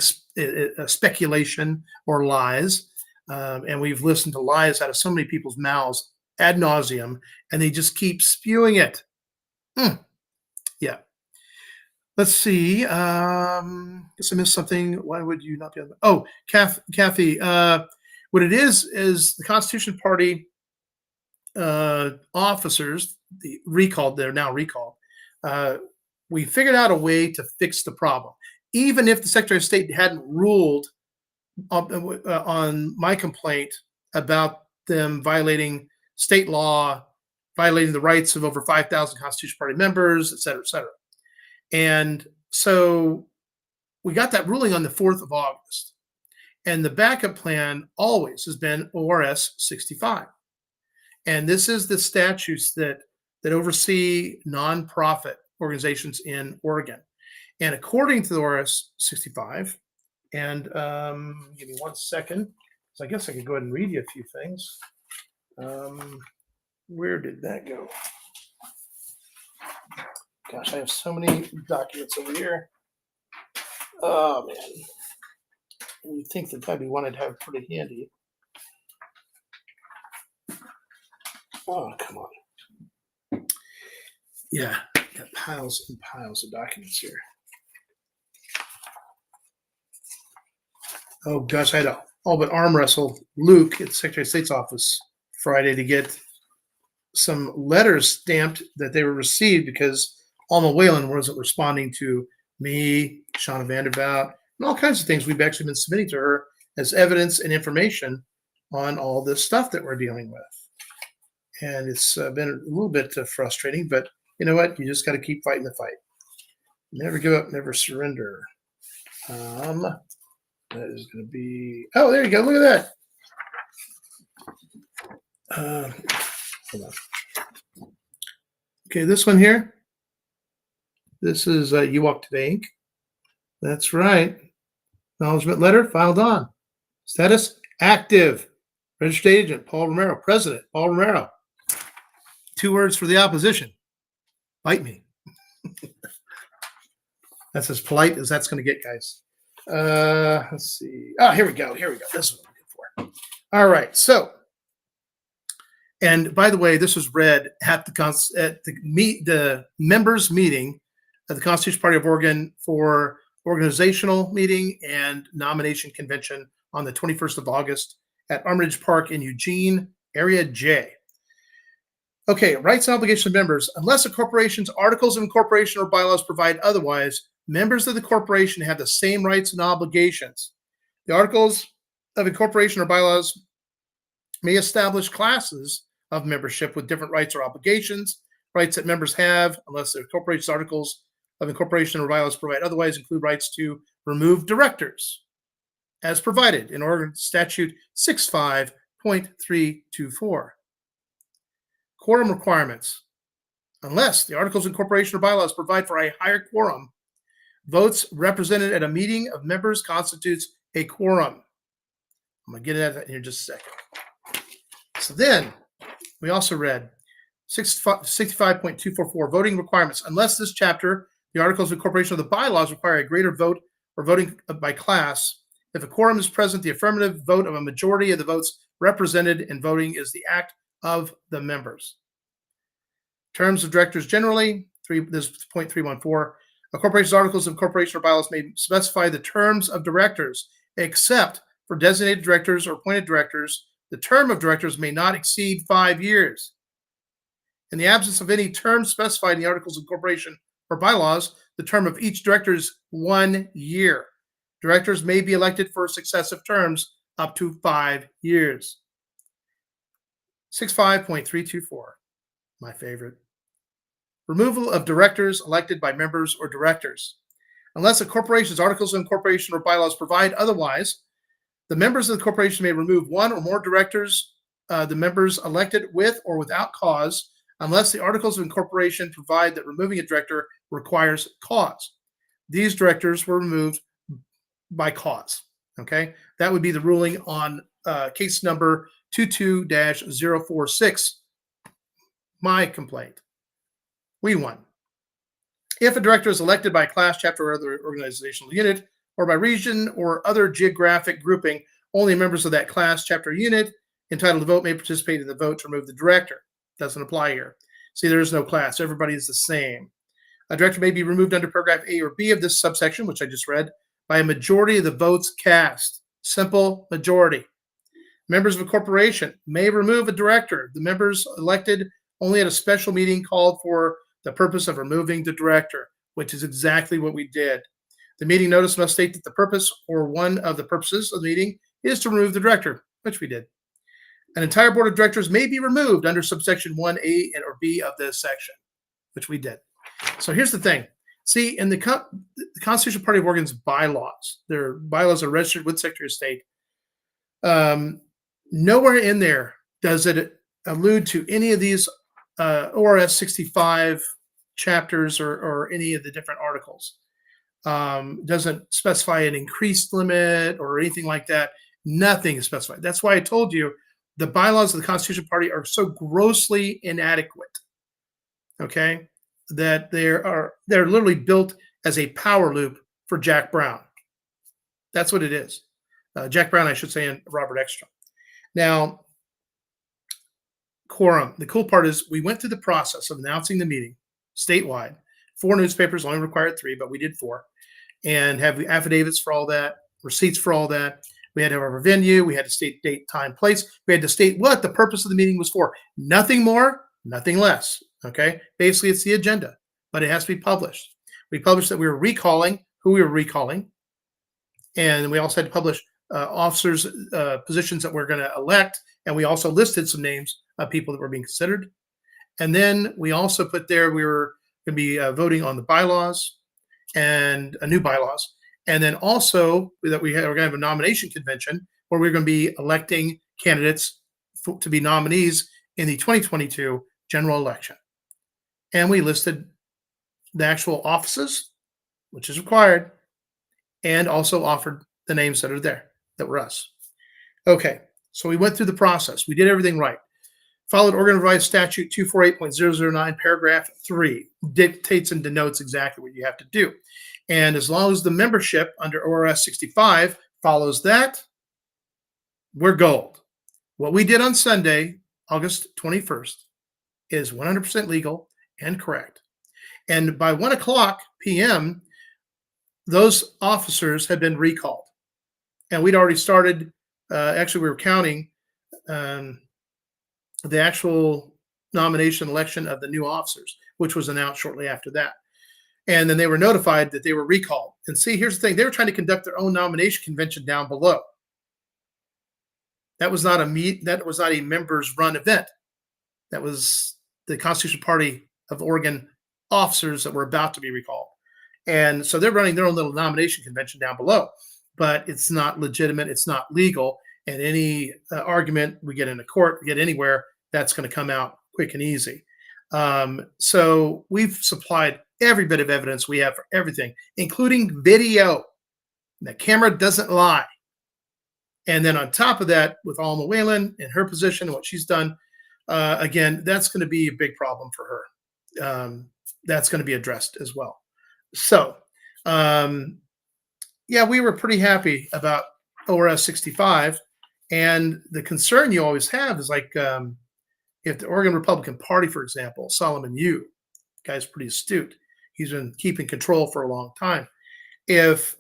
speculation or lies. And we've listened to lies out of so many people's mouths ad nauseum, and they just keep spewing it. Yeah. Let's see. Guess I missed something. Why would you not be on? Oh, Kathy. What it is the Constitution Party officers, they're now recalled. We figured out a way to fix the problem. Even if the Secretary of State hadn't ruled on my complaint about them violating state law, violating the rights of over 5,000 Constitution Party members, et cetera, et cetera. And so we got that ruling on the 4th of August. And the backup plan always has been ORS 65. And this is the statutes that oversee nonprofit organizations in Oregon. And according to the ORS 65, and give me 1 second, so I guess I could go ahead and read you a few things. Where did that go? Gosh, I have so many documents over here. Oh, man. You'd think that I'd be wanted to have pretty handy. Oh, come on. Yeah, got piles and piles of documents here. Oh, gosh, I had to all but arm wrestle Luke at the Secretary of State's office Friday to get some letters stamped that they were received because Alma Whalen wasn't responding to me, Shauna Vanderbilt, and all kinds of things we've actually been submitting to her as evidence and information on all this stuff that we're dealing with. And it's been a little bit frustrating, but you know what? You just got to keep fighting the fight. Never give up, never surrender. That is going to be, oh, there you go. Look at that. Hold on. Okay, this one here. This is UWalk Today, Inc. That's right. Acknowledgement letter filed on. Status active. Registered agent Paul Romero. President Paul Romero. 2 words for the opposition. Bite me. That's as polite as that's going to get, guys. Let's see. Oh, here we go. This is what I'm looking for. All right. So, and by the way, this was read at the members' meeting of the Constitution Party of Oregon for organizational meeting and nomination convention on the 21st of August at Armitage Park in Eugene, Area J. Okay, rights and obligations of members. Unless a corporation's articles of incorporation or bylaws provide otherwise, members of the corporation have the same rights and obligations. The articles of incorporation or bylaws may establish classes of membership with different rights or obligations. Rights that members have, unless the corporation's articles of incorporation or bylaws provide otherwise, include rights to remove directors, as provided in Oregon Statute 65.324. Quorum requirements. Unless the articles of incorporation or bylaws provide for a higher quorum, votes represented at a meeting of members constitutes a quorum. I'm going to get into that in here just a second. So then we also read 65.244 voting requirements. Unless this chapter, the articles of incorporation of the bylaws require a greater vote or voting by class, if a quorum is present, the affirmative vote of a majority of the votes represented in voting is the act of the members. Terms of directors generally, this is point 314. A corporation's articles of incorporation or bylaws may specify the terms of directors, except for designated directors or appointed directors. The term of directors may not exceed 5 years. In the absence of any term specified in the articles of incorporation or bylaws, the term of each director is 1 year. Directors may be elected for successive terms up to 5 years. 65.324, my favorite. removal of directors elected by members or directors. Unless a corporation's articles of incorporation or bylaws provide otherwise, the members of the corporation may remove one or more directors, the members elected with or without cause, unless the articles of incorporation provide that removing a director requires cause. These directors were removed by cause. Okay, that would be the ruling on case number 22-046, my complaint. We won. If a director is elected by a class, chapter, or other organizational unit, or by region or other geographic grouping, only members of that class, chapter, or unit entitled to vote may participate in the vote to remove the director. Doesn't apply here. See, there is no class. Everybody is the same. A director may be removed under paragraph A or B of this subsection, which I just read, by a majority of the votes cast. Simple majority. Members of a corporation may remove a director. The members elected only at a special meeting called for the purpose of removing the director, which is exactly what we did. The meeting notice must state that the purpose or one of the purposes of the meeting is to remove the director, which we did. An entire board of directors may be removed under subsection 1A or B of this section, which we did. So here's the thing. See, in the Constitutional Party of Oregon's bylaws, their bylaws are registered with Secretary of State. Nowhere in there does it allude to any of these ORS 65 chapters or any of the different articles. Doesn't specify an increased limit or anything like that. Nothing is specified. That's why I told you the bylaws of the Constitutional Party are so grossly inadequate. Okay, that they're literally built as a power loop for Jack Brown. That's what it is. Jack Brown, I should say, and Robert Ekstrom. Now, quorum. The cool part is we went through the process of announcing the meeting statewide. 4 newspapers, only required 3, but we did 4. And have affidavits for all that, receipts for all that. We had to have our venue. We had to state date, time, place. We had to state what the purpose of the meeting was for. Nothing more, nothing less. Okay? Basically, it's the agenda, but it has to be published. We published that we were recalling who we were recalling. And we also had to publish officers' positions that we're going to elect. And we also listed some names of people that were being considered. And then we also put there we were going to be voting on the bylaws and new bylaws. And then also that we're going to have a nomination convention where we're going to be electing candidates to be nominees in the 2022 general election. And we listed the actual offices, which is required, and also offered the names that are there that were us. Okay, so we went through the process. We did everything right. Followed Oregon Revised Statute 248.009, paragraph 3, dictates and denotes exactly what you have to do. And as long as the membership under ORS 65 follows that, we're gold. What we did on Sunday, August 21st, is 100% legal and correct. And by 1 o'clock p.m., those officers had been recalled. And we'd already started, actually, we were counting the actual nomination election of the new officers, which was announced shortly after that. And then they were notified that they were recalled. And see, here's the thing. They were trying to conduct their own nomination convention down below. That was not a members run event. That was the Constitutional Party of Oregon officers that were about to be recalled. And so they're running their own little nomination convention down below, but it's not legitimate. It's not legal. And any argument we get in a court, we get anywhere, that's going to come out quick and easy. So we've supplied every bit of evidence we have for everything, including video. The camera doesn't lie. And then on top of that, with Alma Whalen and her position and what she's done, again, that's going to be a big problem for her. That's going to be addressed as well. So, yeah, we were pretty happy about ORS 65. And the concern you always have is like if the Oregon Republican Party, for example, Solomon Yu, guy's pretty astute. He's been keeping control for a long time. If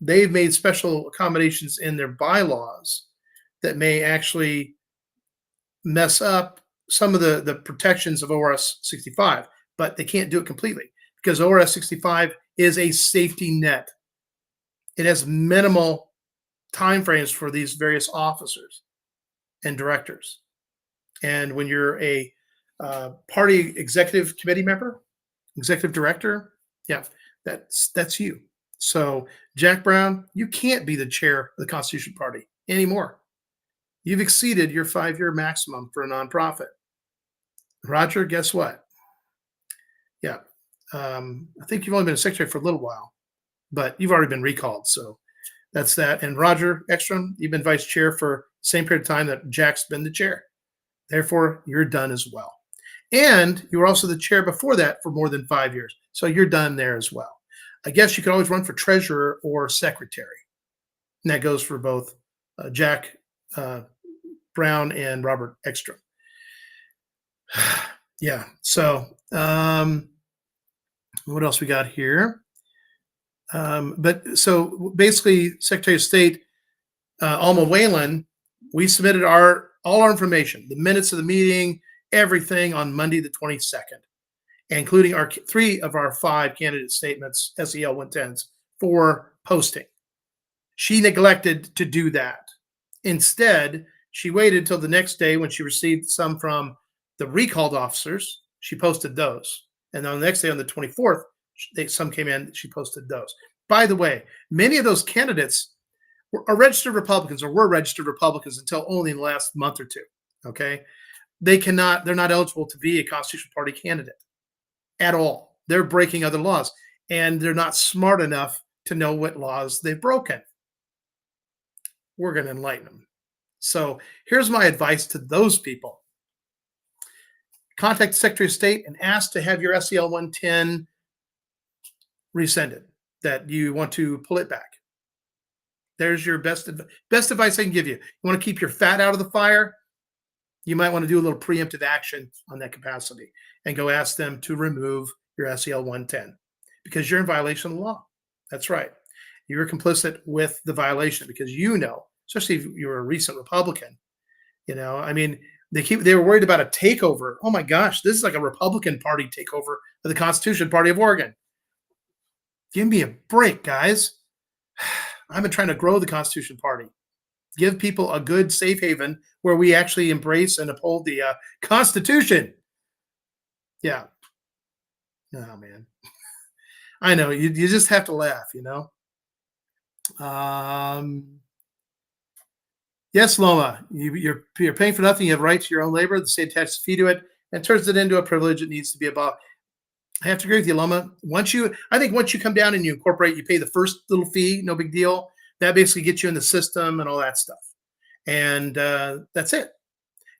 they've made special accommodations in their bylaws that may actually mess up some of the protections of ORS 65, but they can't do it completely because ORS 65 is a safety net. It has minimal timeframes for these various officers and directors. And when you're a party executive committee member, executive director. Yeah, that's you. So Jack Brown, you can't be the chair of the Constitution Party anymore. You've exceeded your 5-year maximum for a nonprofit. Roger, guess what? Yeah, I think you've only been a secretary for a little while, but you've already been recalled. So that's that. And Roger Ekstrom, you've been vice chair for the same period of time that Jack's been the chair. Therefore, you're done as well. And you were also the chair before that for more than 5 years. So you're done there as well. I guess you could always run for treasurer or secretary. And that goes for both Jack Brown and Robert Ekstrom. Yeah. So what else we got here? But so basically, Secretary of State Alma Whalen, we submitted all our information, the minutes of the meeting, everything on Monday the 22nd, including our 3 of our 5 candidate statements, SEL 110s, for posting. She neglected to do that. Instead, she waited until the next day when she received some from the recalled officers. She posted those. And on the next day, on the 24th, some came in, she posted those. By the way, many of those candidates are registered Republicans or were registered Republicans until only in the last month or two. Okay. They're not eligible to be a Constitutional Party candidate at all. They're breaking other laws, and they're not smart enough to know what laws they've broken. We're going to enlighten them. So here's my advice to those people. Contact the Secretary of State and ask to have your SEL 110 rescinded, that you want to pull it back. There's your best advice I can give you. You want to keep your fat out of the fire? You might want to do a little preemptive action on that capacity and go ask them to remove your SEL 110 because you're in violation of the law. That's right. You're complicit with the violation because especially if you're a recent Republican, I mean, they were worried about a takeover. Oh my gosh, this is like a Republican Party takeover of the Constitution Party of Oregon. Give me a break, guys. I've been trying to grow the Constitution Party. Give people a good safe haven where we actually embrace and uphold the Constitution. Yeah. Oh, man. I know. You just have to laugh, Yes, Loma, you're paying for nothing. You have right to your own labor. The state attaches a fee to it and turns it into a privilege it needs to be about. I have to agree with you, Loma. I think once you come down and you incorporate, you pay the first little fee, no big deal. That basically gets you in the system and all that stuff. And that's it.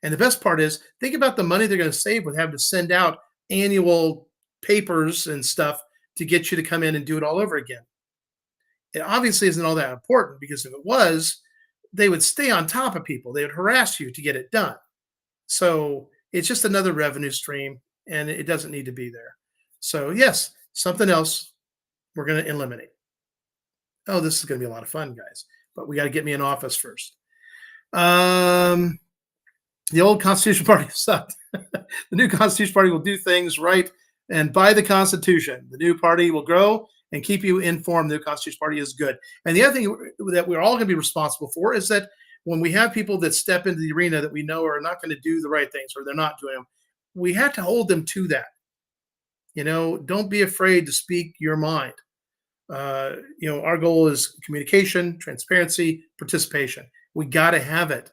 And the best part is, think about the money they're going to save with having to send out annual papers and stuff to get you to come in and do it all over again. It obviously isn't all that important, because if it was, they would stay on top of people. They would harass you to get it done. So it's just another revenue stream, and it doesn't need to be there. So yes, something else we're going to eliminate. Oh, this is going to be a lot of fun, guys, but we got to get me in office first. The old Constitution Party sucked. The new Constitution Party will do things right and by the Constitution. The new party will grow and keep you informed. The new Constitution Party is good. And the other thing that we're all going to be responsible for is that when we have people that step into the arena that we know are not going to do the right things, or they're not doing them, we have to hold them to that. Don't be afraid to speak your mind. Our goal is communication, transparency, participation. We got to have it.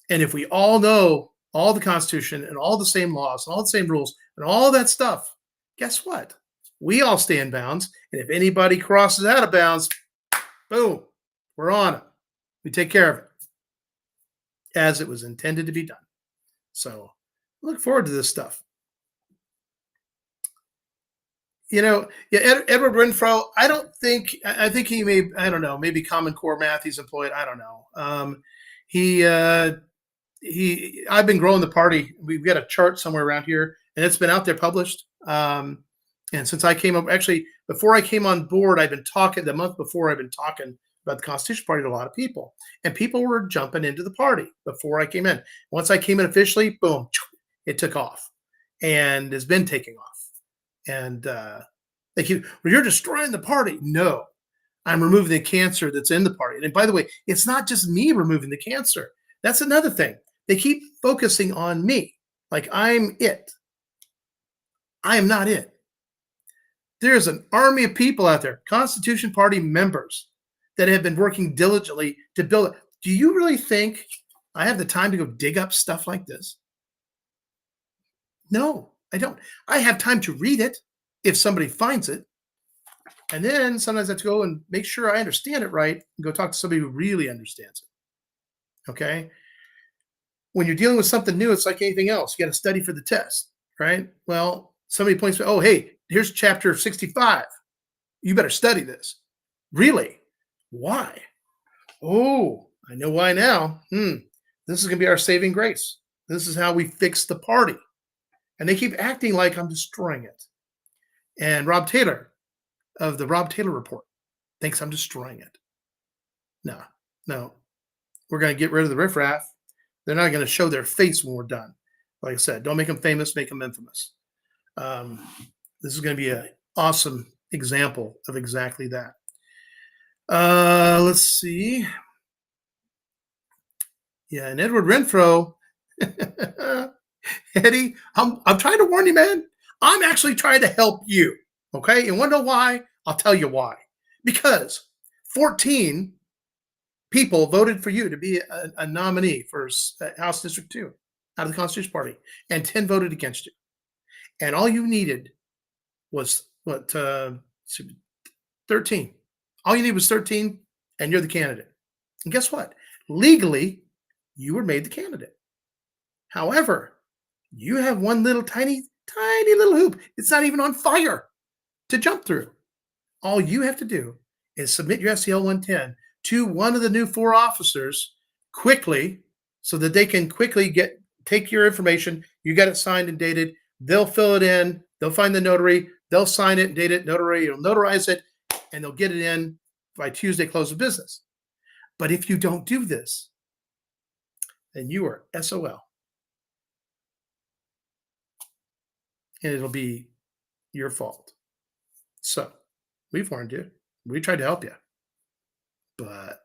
And if we all know all the Constitution and all the same laws and all the same rules and all that stuff, guess what? We all stay in bounds. And if anybody crosses out of bounds, boom, we're on it. We take care of it as it was intended to be done. So I look forward to this stuff. Edward Renfro, I think he may, I don't know, maybe Common Core math he's employed. I don't know. I've been growing the party. We've got a chart somewhere around here, and it's been out there published. And since I came up, actually, before I came on board, the month before, I've been talking about the Constitution Party to a lot of people, and people were jumping into the party before I came in. Once I came in officially, boom, it took off, and has been taking off. And they keep, well, you're destroying the party. No, I'm removing the cancer that's in the party. And by the way, it's not just me removing the cancer. That's another thing. They keep focusing on me. like I'm it. I am not it. There's an army of people out there, Constitution Party members, that have been working diligently to build it. Do you really think I have the time to go dig up stuff like this? No, I don't. I have time to read it if somebody finds it. And then sometimes I have to go and make sure I understand it right and go talk to somebody who really understands it. Okay. When you're dealing with something new, it's like anything else. You got to study for the test, right? Well, somebody points to, oh, hey, here's chapter 65. You better study this. Really? Why? Oh, I know why now. This is going to be our saving grace. This is how we fix the party. And they keep acting like I'm destroying it. And Rob Taylor of the Rob Taylor Report thinks I'm destroying it. No, no. We're going to get rid of the riffraff. They're not going to show their face when we're done. Like I said, don't make them famous, make them infamous. This is going to be an awesome example of exactly that. Let's see. Yeah, and Edward Renfro, Eddie, I'm trying to warn you, man. I'm actually trying to help you. Okay, you want to know why? I'll tell you why. Because 14 people voted for you to be a nominee for House District 2 out of the Constitution Party, and 10 voted against you. And all you needed was 13. All you need was 13, and you're the candidate. And guess what? Legally, you were made the candidate. However, you have one little tiny little hoop. It's not even on fire to jump through. All you have to do is submit your SEL 110 to one of the new 4 officers quickly so that they can quickly take your information. You got it signed and dated. They'll fill it in. They'll find the notary. They'll sign it, date it, notary. You'll notarize it, and they'll get it in by Tuesday close of business. But if you don't do this, then you are SOL. And it'll be your fault. So we've warned you. We tried to help you. But,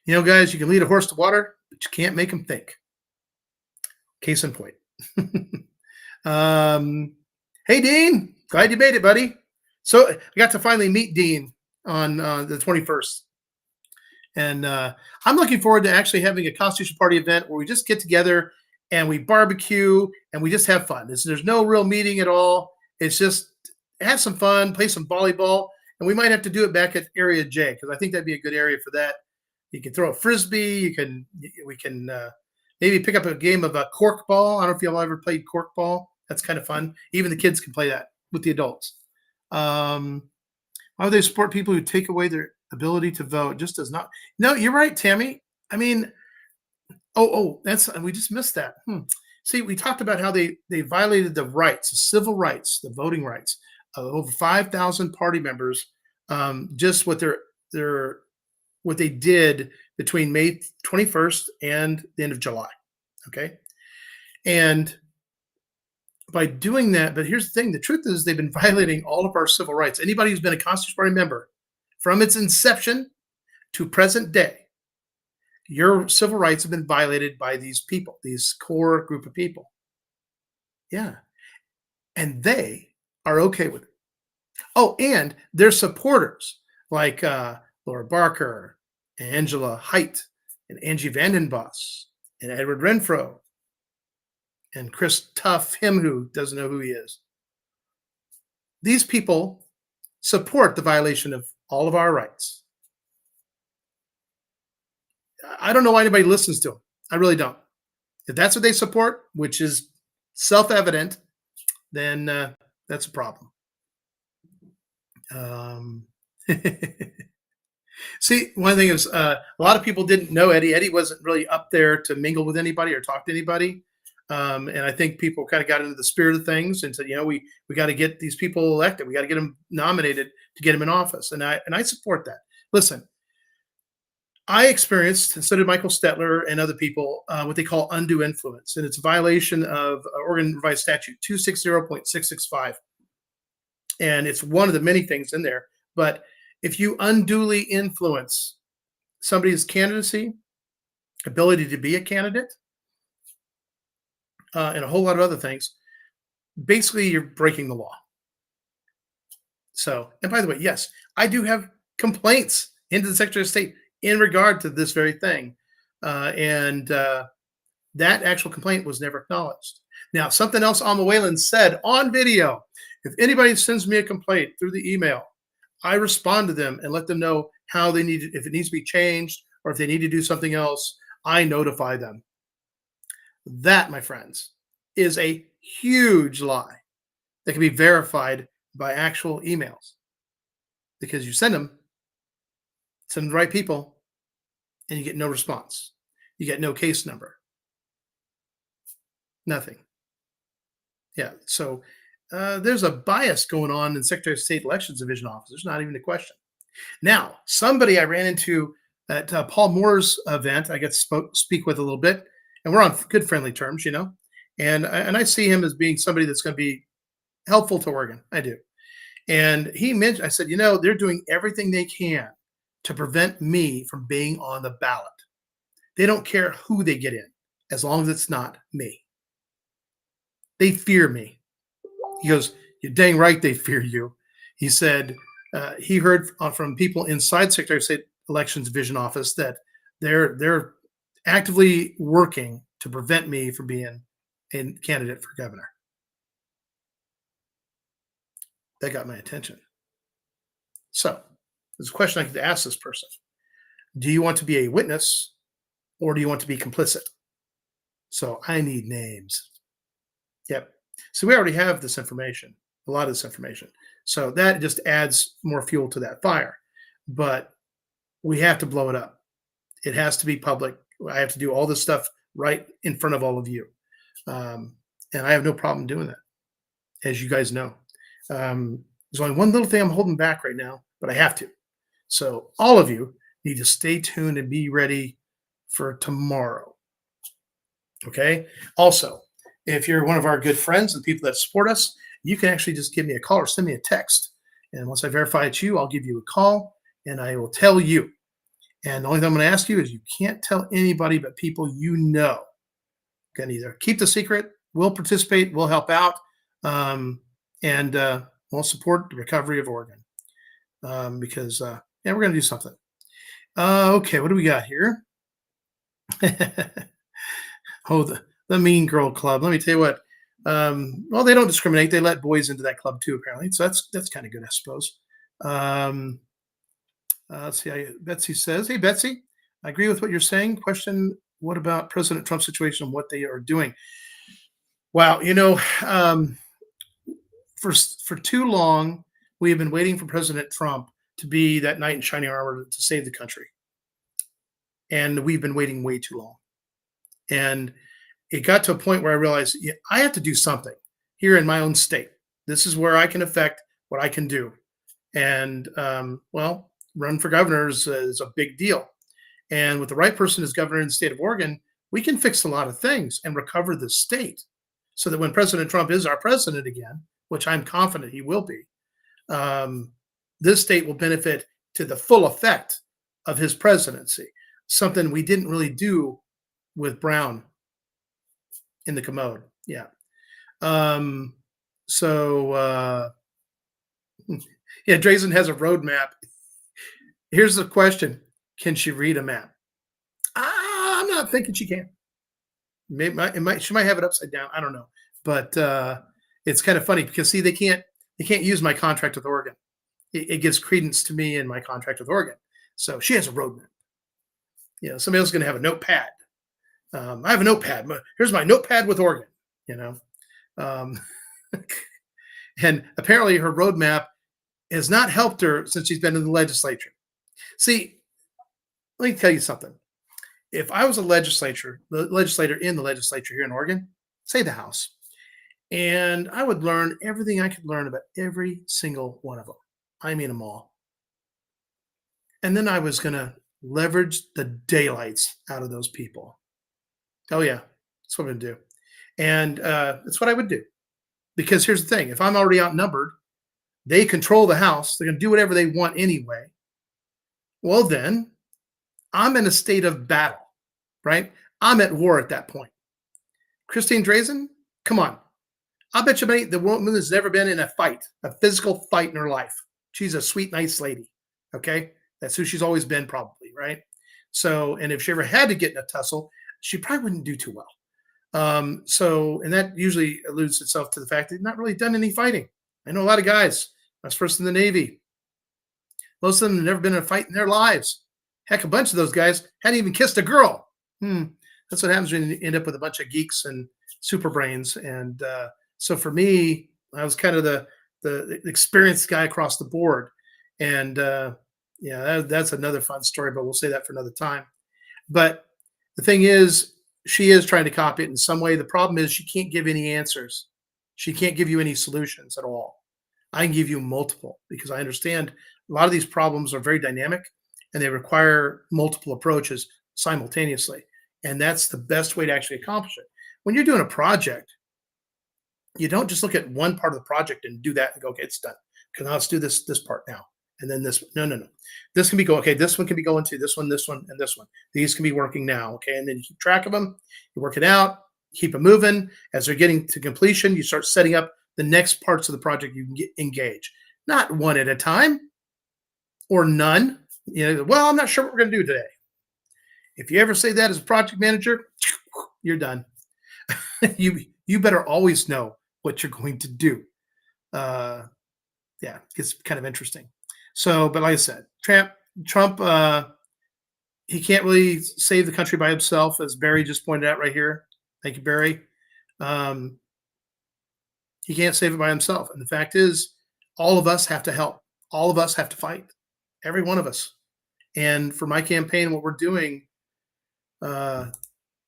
guys, you can lead a horse to water, but you can't make him think. Case in point. Hey, Dean. Glad you made it, buddy. So I got to finally meet Dean on the 21st. And I'm looking forward to actually having a Constitution Party event where we just get together and we barbecue and we just have fun. There's no real meeting at all. It's just have some fun, play some volleyball, and we might have to do it back at Area J because I think that'd be a good area for that. You can throw a frisbee. We can maybe pick up a game of cork ball. I don't know if y'all ever played cork ball. That's kind of fun. Even the kids can play that with the adults. Why would they support people who take away their ability to vote? Just does not. No, you're right, Tammy. I mean, we just missed that. See, we talked about how they violated the rights, the civil rights, the voting rights of over 5,000 party members. Just what they did between May 21st and the end of July. Okay, and by doing that, but here's the thing: the truth is, they've been violating all of our civil rights. Anybody who's been a Constitution Party member from its inception to present day, your civil rights have been violated by these people, these core group of people. Yeah. And they are okay with it. Oh, and their supporters like Laura Barker, Angela Haidt, and Angie Vandenbos, and Edward Renfro, and Chris Tuff, him who doesn't know who he is. These people support the violation of all of our rights. I don't know why anybody listens to them. I really don't. If that's what they support, which is self-evident, then that's a problem. See, one thing is a lot of people didn't know Eddie. Eddie wasn't really up there to mingle with anybody or talk to anybody. And I think people kind of got into the spirit of things and said, we got to get these people elected. We got to get them nominated to get them in office. And I support that. Listen, I experienced, and so did Michael Stetler and other people, what they call undue influence. And it's a violation of Oregon Revised Statute 260.665. And it's one of the many things in there. But if you unduly influence somebody's candidacy, ability to be a candidate, and a whole lot of other things. Basically, you're breaking the law. So, and by the way, yes, I do have complaints into the Secretary of State in regard to this very thing. And that actual complaint was never acknowledged. Now, something else Alma Whalen said on video, if anybody sends me a complaint through the email, I respond to them and let them know how they need it, if it needs to be changed or if they need to do something else, I notify them. That, my friends, is a huge lie that can be verified by actual emails, because you send them to the right people and you get no response. You get no case number. Nothing. Yeah. So there's a bias going on in Secretary of State Elections Division office. There's not even a question. Now, somebody I ran into at Paul Moore's event, I get to speak with a little bit, and we're on good friendly terms, you know. And I see him as being somebody that's going to be helpful to Oregon. I do. And he mentioned, I said, you know, they're doing everything they can to prevent me from being on the ballot. They don't care who they get in, as long as it's not me. They fear me. He goes, you're dang right they fear you. He said he heard from people inside Secretary of State Elections Division office that they're actively working to prevent me from being a candidate for governor. That got my attention. So there's a question I could ask this person. Do you want to be a witness or do you want to be complicit? So I need names. Yep. So we already have this information, a lot of this information. So that just adds more fuel to that fire. But we have to blow it up. It has to be public. I have to do all this stuff right in front of all of you. And I have no problem doing that, as you guys know. There's only one little thing I'm holding back right now, but I have to. So all of you need to stay tuned and be ready for tomorrow. Okay? Also, if you're one of our good friends and people that support us, you can actually just give me a call or send me a text. And once I verify it's you, I'll give you a call and I will tell you. And the only thing I'm going to ask you is you can't tell anybody but people you know. You can either keep the secret, we'll participate, we'll help out, and we'll support the recovery of Oregon. Because, yeah, we're going to do something. Okay, what do we got here? Oh, the Mean Girl Club. Let me tell you what. Well, they don't discriminate. They let boys into that club too, apparently. So that's kind of good, I suppose. Let's see. Betsy says, "Hey, Betsy, I agree with what you're saying. Question: what about President Trump's situation and what they are doing?" Wow, you know, for too long we have been waiting for President Trump to be that knight in shining armor to save the country, and we've been waiting way too long. And it got to a point where I realized, yeah, I have to do something here in my own state. This is where I can affect what I can do. And, well, run for governor is a big deal. And with the right person as governor in the state of Oregon, we can fix a lot of things and recover the state so that when President Trump is our president again, which I'm confident he will be, this state will benefit to the full effect of his presidency, something we didn't really do with Brown in the commode. Yeah. So yeah, Drazen has a roadmap. Here's the question. Can she read a map? I'm not thinking she can. Maybe she might have it upside down. I don't know. But it's kind of funny because see, they can't use my contract with Oregon. It gives credence to me and my contract with Oregon. So she has a roadmap. You know, somebody else is going to have a notepad. I have a notepad. Here's my notepad with Oregon, you know. And apparently her roadmap has not helped her since she's been in the legislature. See, let me tell you something. If I was the legislator in the legislature here in Oregon, say the House, and I would learn everything I could learn about every single one of them. I mean them all. And then I was going to leverage the daylights out of those people. Oh, yeah. That's what I'm going to do. And that's what I would do. Because here's the thing. If I'm already outnumbered, they control the House. They're going to do whatever they want anyway. Well, then I'm in a state of battle, right? I'm at war at that point. Christine Drazen, come on. I'll bet you money the woman has never been in a fight, a physical fight in her life. She's a sweet, nice lady. Okay. That's who she's always been, probably, right? So, and if she ever had to get in a tussle, she probably wouldn't do too well. And that usually alludes itself to the fact that they've not really done any fighting. I know a lot of guys. I was first in the Navy. Most of them have never been in a fight in their lives. Heck, a bunch of those guys hadn't even kissed a girl. That's what happens when you end up with a bunch of geeks and super brains. And so for me, I was kind of the experienced guy across the board. And yeah, that's another fun story, but we'll say that for another time. But the thing is, she is trying to copy it in some way. The problem is she can't give any answers. She can't give you any solutions at all. I can give you multiple because I understand a lot of these problems are very dynamic and they require multiple approaches simultaneously. And that's the best way to actually accomplish it. When you're doing a project, you don't just look at one part of the project and do that and go, okay, it's done. Okay, now let's do this part now. And then this, no. This can be okay, this one can be going to this one, and this one. These can be working now, okay? And then you keep track of them, you work it out, keep them moving. As they're getting to completion, you start setting up the next parts of the project you can get engaged. Not one at a time or none. Well, I'm not sure what we're going to do today. If you ever say that as a project manager, you're done. You better always know what you're going to do. Yeah, it's kind of interesting. So, but like I said, Trump, he can't really save the country by himself, as Barry just pointed out right here. Thank you, Barry. He can't save it by himself. And the fact is, all of us have to help. All of us have to fight. Every one of us. And for my campaign, what we're doing,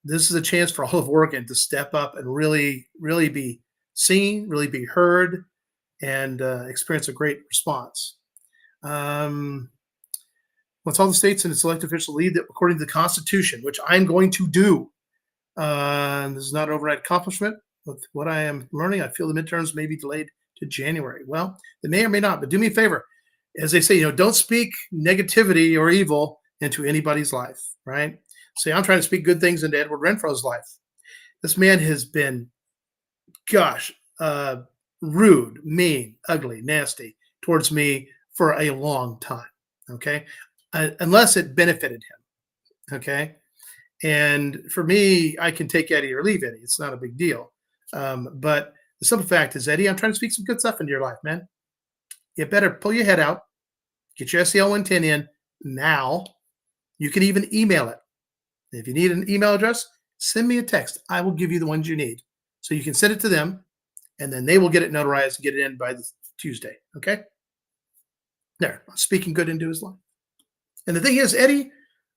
this is a chance for all of Oregon to step up and really, really be seen, really be heard, and experience a great response. Once all the states and its elected officials lead that according to the Constitution, which I'm going to do. This is not an overnight accomplishment. With what I am learning, I feel the midterms may be delayed to January. Well, they may or may not, but do me a favor. As they say, don't speak negativity or evil into anybody's life, right? See, I'm trying to speak good things into Edward Renfro's life. This man has been, rude, mean, ugly, nasty towards me for a long time, okay? Unless it benefited him, okay? And for me, I can take Eddie or leave Eddie. It's not a big deal. But the simple fact is, Eddie, I'm trying to speak some good stuff into your life, man. You better pull your head out, get your SEL 110 in now. You can even email it. If you need an email address, send me a text. I will give you the ones you need. So you can send it to them, and then they will get it notarized and get it in by Tuesday, okay? There, I'm speaking good into his life. And the thing is, Eddie,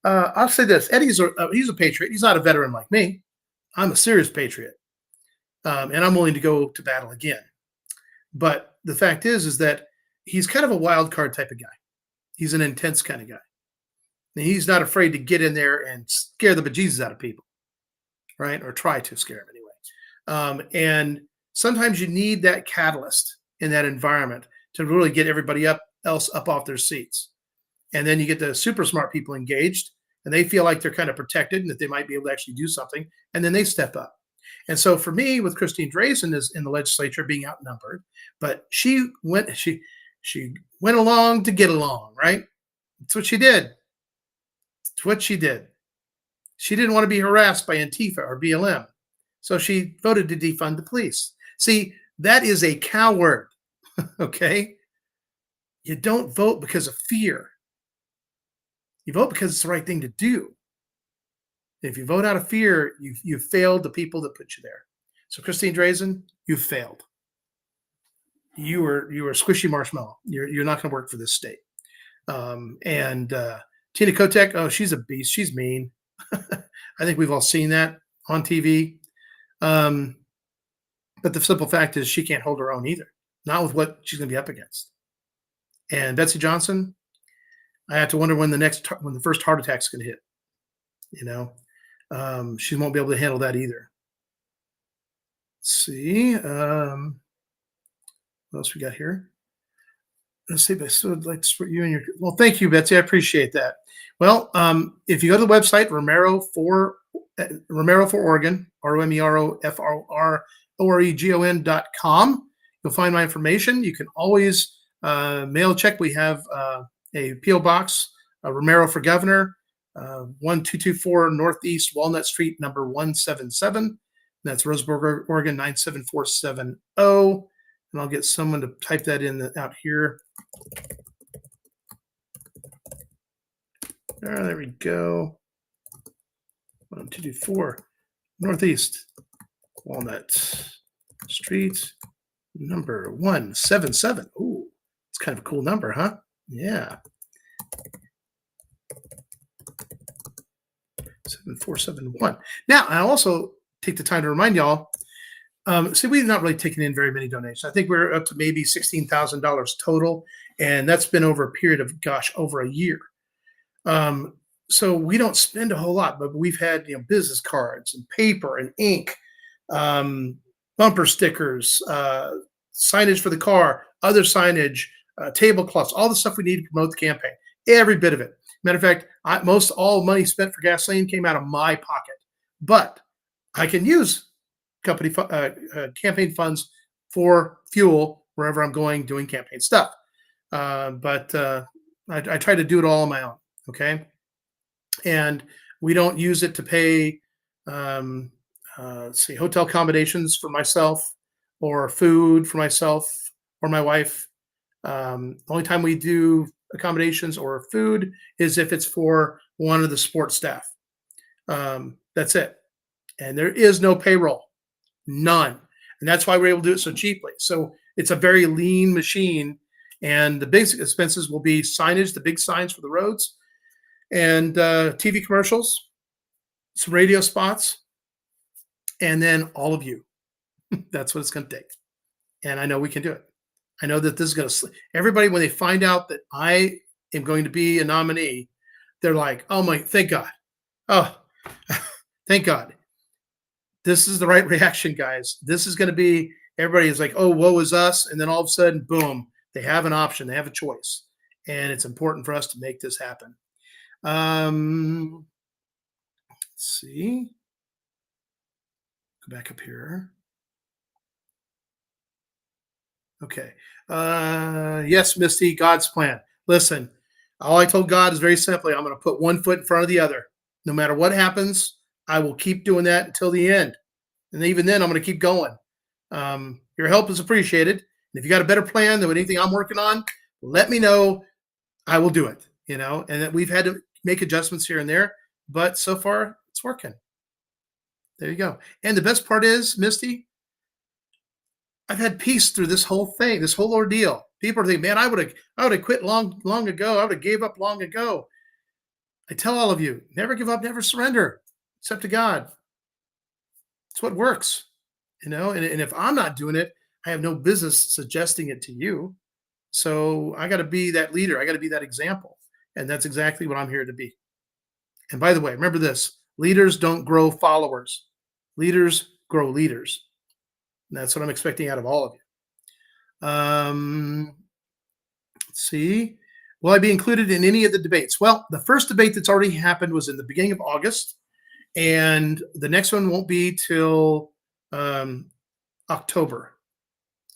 I'll say this. Eddie's he's a patriot. He's not a veteran like me. I'm a serious patriot. And I'm willing to go to battle again. But the fact is that he's kind of a wild card type of guy. He's an intense kind of guy. And he's not afraid to get in there and scare the bejesus out of people, right? Or try to scare them anyway. And sometimes you need that catalyst in that environment to really get everybody else up off their seats. And then you get the super smart people engaged, and they feel like they're kind of protected and that they might be able to actually do something. And then they step up. And so for me, with Christine Drazen is in the legislature being outnumbered, but she went along to get along, right? That's what she did. It's what she did. She didn't want to be harassed by Antifa or BLM. So she voted to defund the police. See, that is a coward, okay? You don't vote because of fear. You vote because it's the right thing to do. If you vote out of fear, you've failed the people that put you there. So Christine Drazen, you failed. You were a squishy marshmallow. You're not going to work for this state. And Tina Kotek, oh, she's a beast. She's mean. I think we've all seen that on TV. But the simple fact is she can't hold her own either. Not with what she's going to be up against. And Betsy Johnson, I have to wonder when the first heart attack's going to hit. She won't be able to handle that either. Let's see. What else we got here? Let's see if I still would like to support you and your. Well, thank you, Betsy. I appreciate that. Well, if you go to the website, Romero Romero for Oregon, ROMEROFROREGON.com. You'll find my information. You can always mail check. We have a P.O. Box, Romero for Governor, 1224 Northeast Walnut Street, number 177. That's Roseburg, Oregon, 97470. And I'll get someone to type that in out here. There we go. 1224 Northeast Walnut Street, number 177. Ooh, it's kind of a cool number, huh? Yeah. 7471. Now, I also take the time to remind y'all, see, we've not really taken in very many donations. I think we're up to maybe $16,000 total, and that's been over a period of, gosh, over a year. So we don't spend a whole lot, but we've had, business cards and paper and ink, bumper stickers, signage for the car, other signage, tablecloths, all the stuff we need to promote the campaign. Every bit of it. Matter of fact, all money spent for gasoline came out of my pocket, but I can use company campaign funds for fuel wherever I'm going doing campaign stuff. But I try to do it all on my own. Okay. And we don't use it to pay, hotel accommodations for myself or food for myself or my wife. The only time we do accommodations or food is if it's for one of the support staff. That's it. And there is no payroll, none. And that's why we're able to do it so cheaply. So it's a very lean machine. And the basic expenses will be signage, the big signs for the roads, and TV commercials, some radio spots, and then all of you. That's what it's going to take. And I know we can do it. I know that this is going to, everybody, when they find out that I am going to be a nominee, they're like, oh my, thank God. Oh, thank God. This is the right reaction, guys. This is going to be, everybody is like, oh, woe is us. And then all of a sudden, boom, they have an option. They have a choice. And it's important for us to make this happen. Let's see. Go back up here. Okay. Yes, Misty, God's plan. Listen, all I told God is very simply, I'm going to put one foot in front of the other. No matter what happens, I will keep doing that until the end. And even then, I'm going to keep going. Your help is appreciated. And if you got a better plan than anything I'm working on, let me know. I will do it, and that we've had to make adjustments here and there, but so far it's working. There you go. And the best part is, Misty, I've had peace through this whole thing, this whole ordeal. People are thinking, man, I would have quit long ago. I would have gave up long ago. I tell all of you, never give up, never surrender, except to God. It's what works, and if I'm not doing it, I have no business suggesting it to you. So I got to be that leader. I got to be that example. And that's exactly what I'm here to be. And by the way, remember this, leaders don't grow followers. Leaders grow leaders. And that's what I'm expecting out of all of you. Let's see. Will I be included in any of the debates? Well, the first debate that's already happened was in the beginning of August. And the next one won't be till October.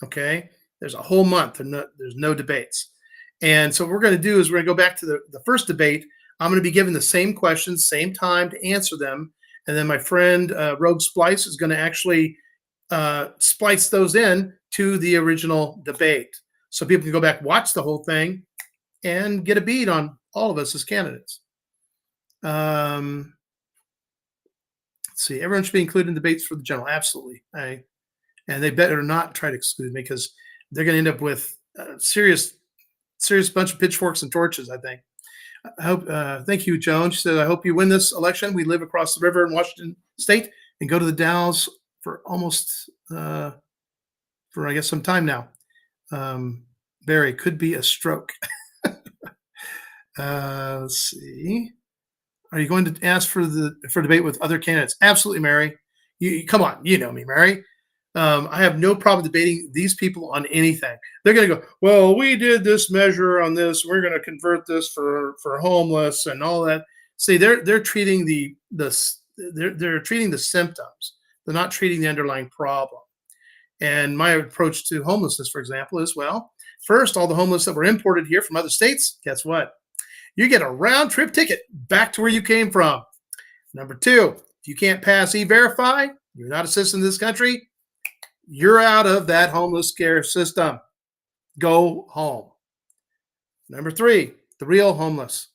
Okay. There's a whole month and there's no debates. And so what we're going to do is we're going to go back to the first debate. I'm going to be given the same questions, same time to answer them. And then my friend Rogue Splice is going to actually splice those in to the original debate. So people can go back, watch the whole thing, and get a beat on all of us as candidates. Let's see. Everyone should be included in debates for the general. Absolutely. And they better not try to exclude me, because they're going to end up with a serious bunch of pitchforks and torches, I think. I hope. Thank you, Joan. She said, I hope you win this election. We live across the river in Washington State and go to the Dalles for almost, I guess, some time now. Barry, could be a stroke. Let's see. Are you going to ask for debate with other candidates? Absolutely, Mary. You come on. You know me, Mary. I have no problem debating these people on anything. They're going to go, well, we did this measure on this. We're going to convert this for homeless and all that. See, they're treating the they're treating the symptoms. They're not treating the underlying problem. And my approach to homelessness, for example, is well, first, all the homeless that were imported here from other states, guess what? You get a round trip ticket back to where you came from. Number two, if you can't pass E-Verify, you're not a citizen of this country, you're out of that homeless care system. Go home. Number three, the real homeless,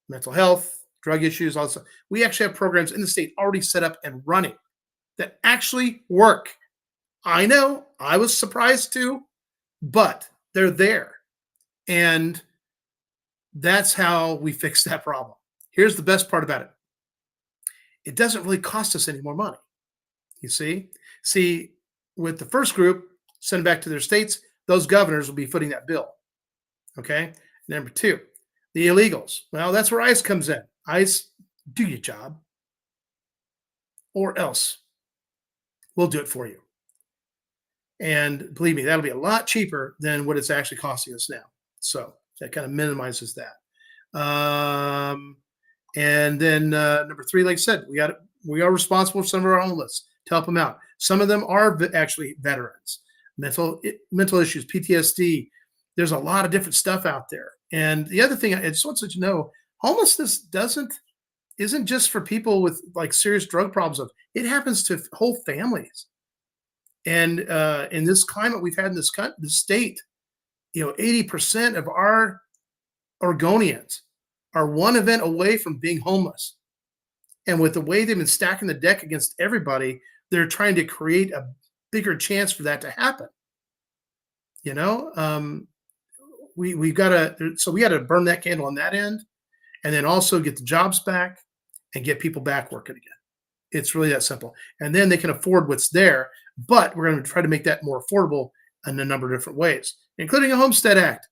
mental health, drug issues, all this stuff. We actually have programs in the state already set up and running that actually work. I know, I was surprised too, but they're there. And that's how we fix that problem. Here's the best part about it. It doesn't really cost us any more money. You see? See, with the first group, send them back to their states, those governors will be footing that bill. Okay? Number two, the illegals. Well, that's where ICE comes in. ICE, do your job, or else we'll do it for you. And believe me, that'll be a lot cheaper than what it's actually costing us now. So that kind of minimizes that. And then number three, like I said, we are responsible for some of our homeless to help them out. Some of them are actually veterans, mental issues, PTSD. There's a lot of different stuff out there. And the other thing I just want you to know, homelessness isn't just for people with like serious drug problems. It happens to whole families. And in this climate we've had in this state, 80% of our Oregonians are one event away from being homeless. And with the way they've been stacking the deck against everybody, they're trying to create a bigger chance for that to happen. We got to burn that candle on that end, and then also get the jobs back and get people back working again. It's really that simple. And then they can afford what's there, but we're going to try to make that more affordable in a number of different ways, including a Homestead Act.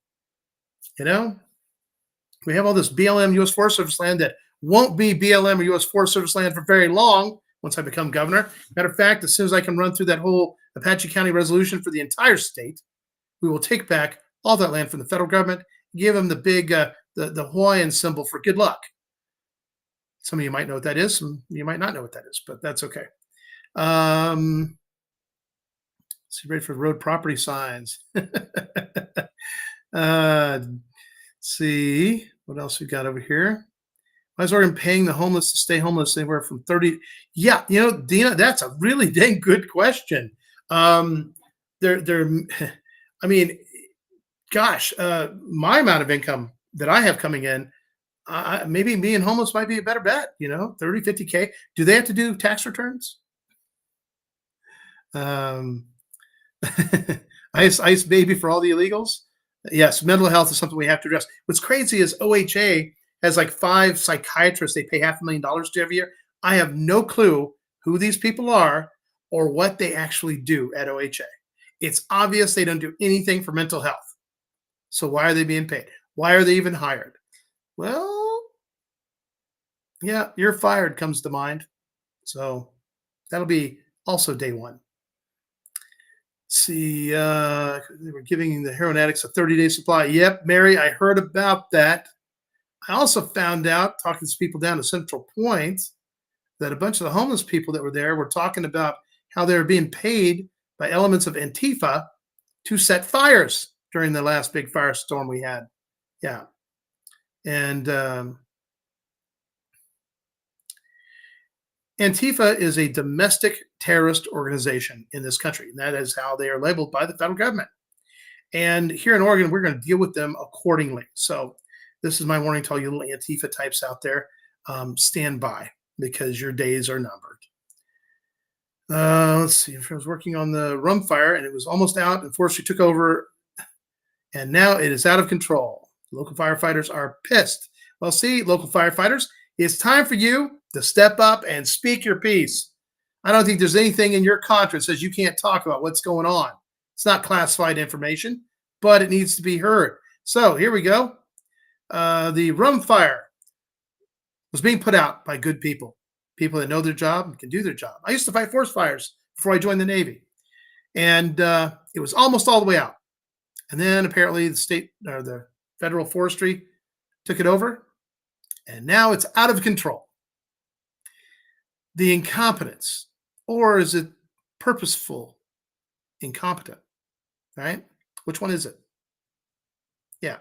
We have all this BLM U.S. Forest Service land that won't be BLM or U.S. Forest Service land for very long once I become governor. Matter of fact, as soon as I can run through that whole Apache County resolution for the entire state, we will take back all that land from the federal government, give them the big, the Hawaiian symbol for good luck. Some of you might know what that is. Some you might not know what that is, but that's okay. So ready for road property signs. See what else we got over here. Why is Oregon paying the homeless to stay homeless anywhere from 30? Yeah, Dina, that's a really dang good question. I mean, gosh, my amount of income that I have coming in, maybe being homeless might be a better bet, 30, 50K. Do they have to do tax returns? Ice baby for all the illegals. Yes, mental health is something we have to address. What's crazy is OHA has like 5 psychiatrists they pay $500,000 to every year. I have no clue who these people are or what they actually do at OHA. It's obvious they don't do anything for mental health. So why are they being paid? Why are they even hired? Well, yeah, you're fired comes to mind. So that'll be also day one. See, they were giving the heroin addicts a 30-day supply. Yep, Mary, I heard about that. I also found out, talking to people down at Central Point, that a bunch of the homeless people that were there were talking about how they were being paid by elements of Antifa to set fires during the last big firestorm we had. Yeah. And Antifa is a domestic terrorist organization in this country. And that is how they are labeled by the federal government. And here in Oregon, we're going to deal with them accordingly. So this is my warning to all you little Antifa types out there. Stand by, because your days are numbered. Let's see. I was working on the rum fire, and it was almost out, and forestry took over, and now it is out of control. Local firefighters are pissed. Well, see, local firefighters, it's time for you to step up and speak your piece. I don't think there's anything in your contract that says you can't talk about what's going on. It's not classified information, but it needs to be heard. So here we go. The rum fire was being put out by good people that know their job and can do their job. I used to fight forest fires before I joined the Navy, and it was almost all the way out. And then apparently the state or the federal forestry took it over, and now it's out of control. the incompetence, or is it purposeful incompetent? Right? Which one is it? Yeah,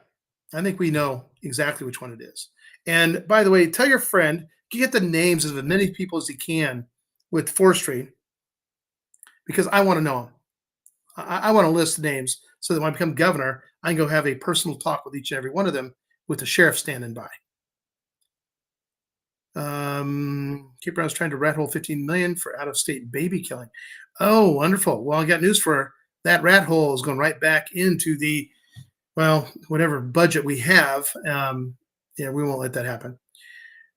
I think we know exactly which one it is. And by the way, tell your friend, get the names of as many people as he can with forestry because I want to know them. I want to list names so that when I become governor, I can go have a personal talk with each and every one of them with the sheriff standing by. Kate Brown's trying to rat hole 15 million for out-of-state baby killing. Oh, wonderful. Well, I got news for her. That rat hole is going right back into the, well, whatever budget we have. Yeah, we won't let that happen.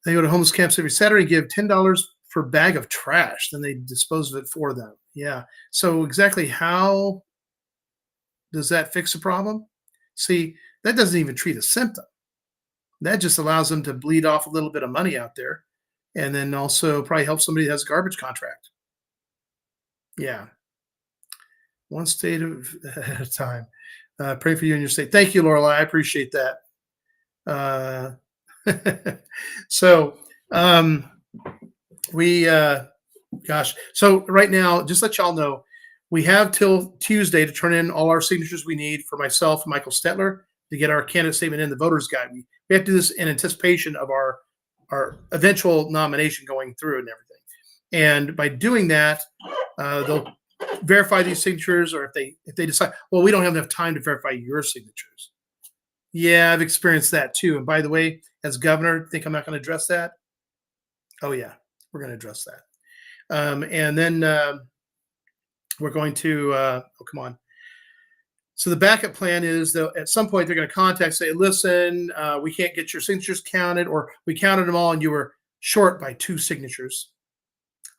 They go to homeless camps every Saturday, give $10 per bag of trash, then they dispose of it for them. Yeah. So exactly how does that fix the problem? See, that doesn't even treat a symptom. That just allows them to bleed off a little bit of money out there, and then also probably help somebody that has a garbage contract. Yeah, one state at a time. Pray for you in your state. Thank you, Lorelai. I appreciate that. So um, we, gosh, so right now, just let y'all know, we have till Tuesday to turn in all our signatures we need for myself and Michael Stetler to get our candidate statement in the voters guide. We have to do this in anticipation of our eventual nomination going through and everything. And by doing that, they'll verify these signatures, or if they decide, well, we don't have enough time to verify your signatures. Yeah, I've experienced that too. And by the way, as governor, think I'm not going to address that? Oh yeah, we're going to address that. And then we're going to, oh, come on. So the backup plan is that at some point they're going to contact, say, listen, we can't get your signatures counted, or we counted them all and you were short by 2 signatures.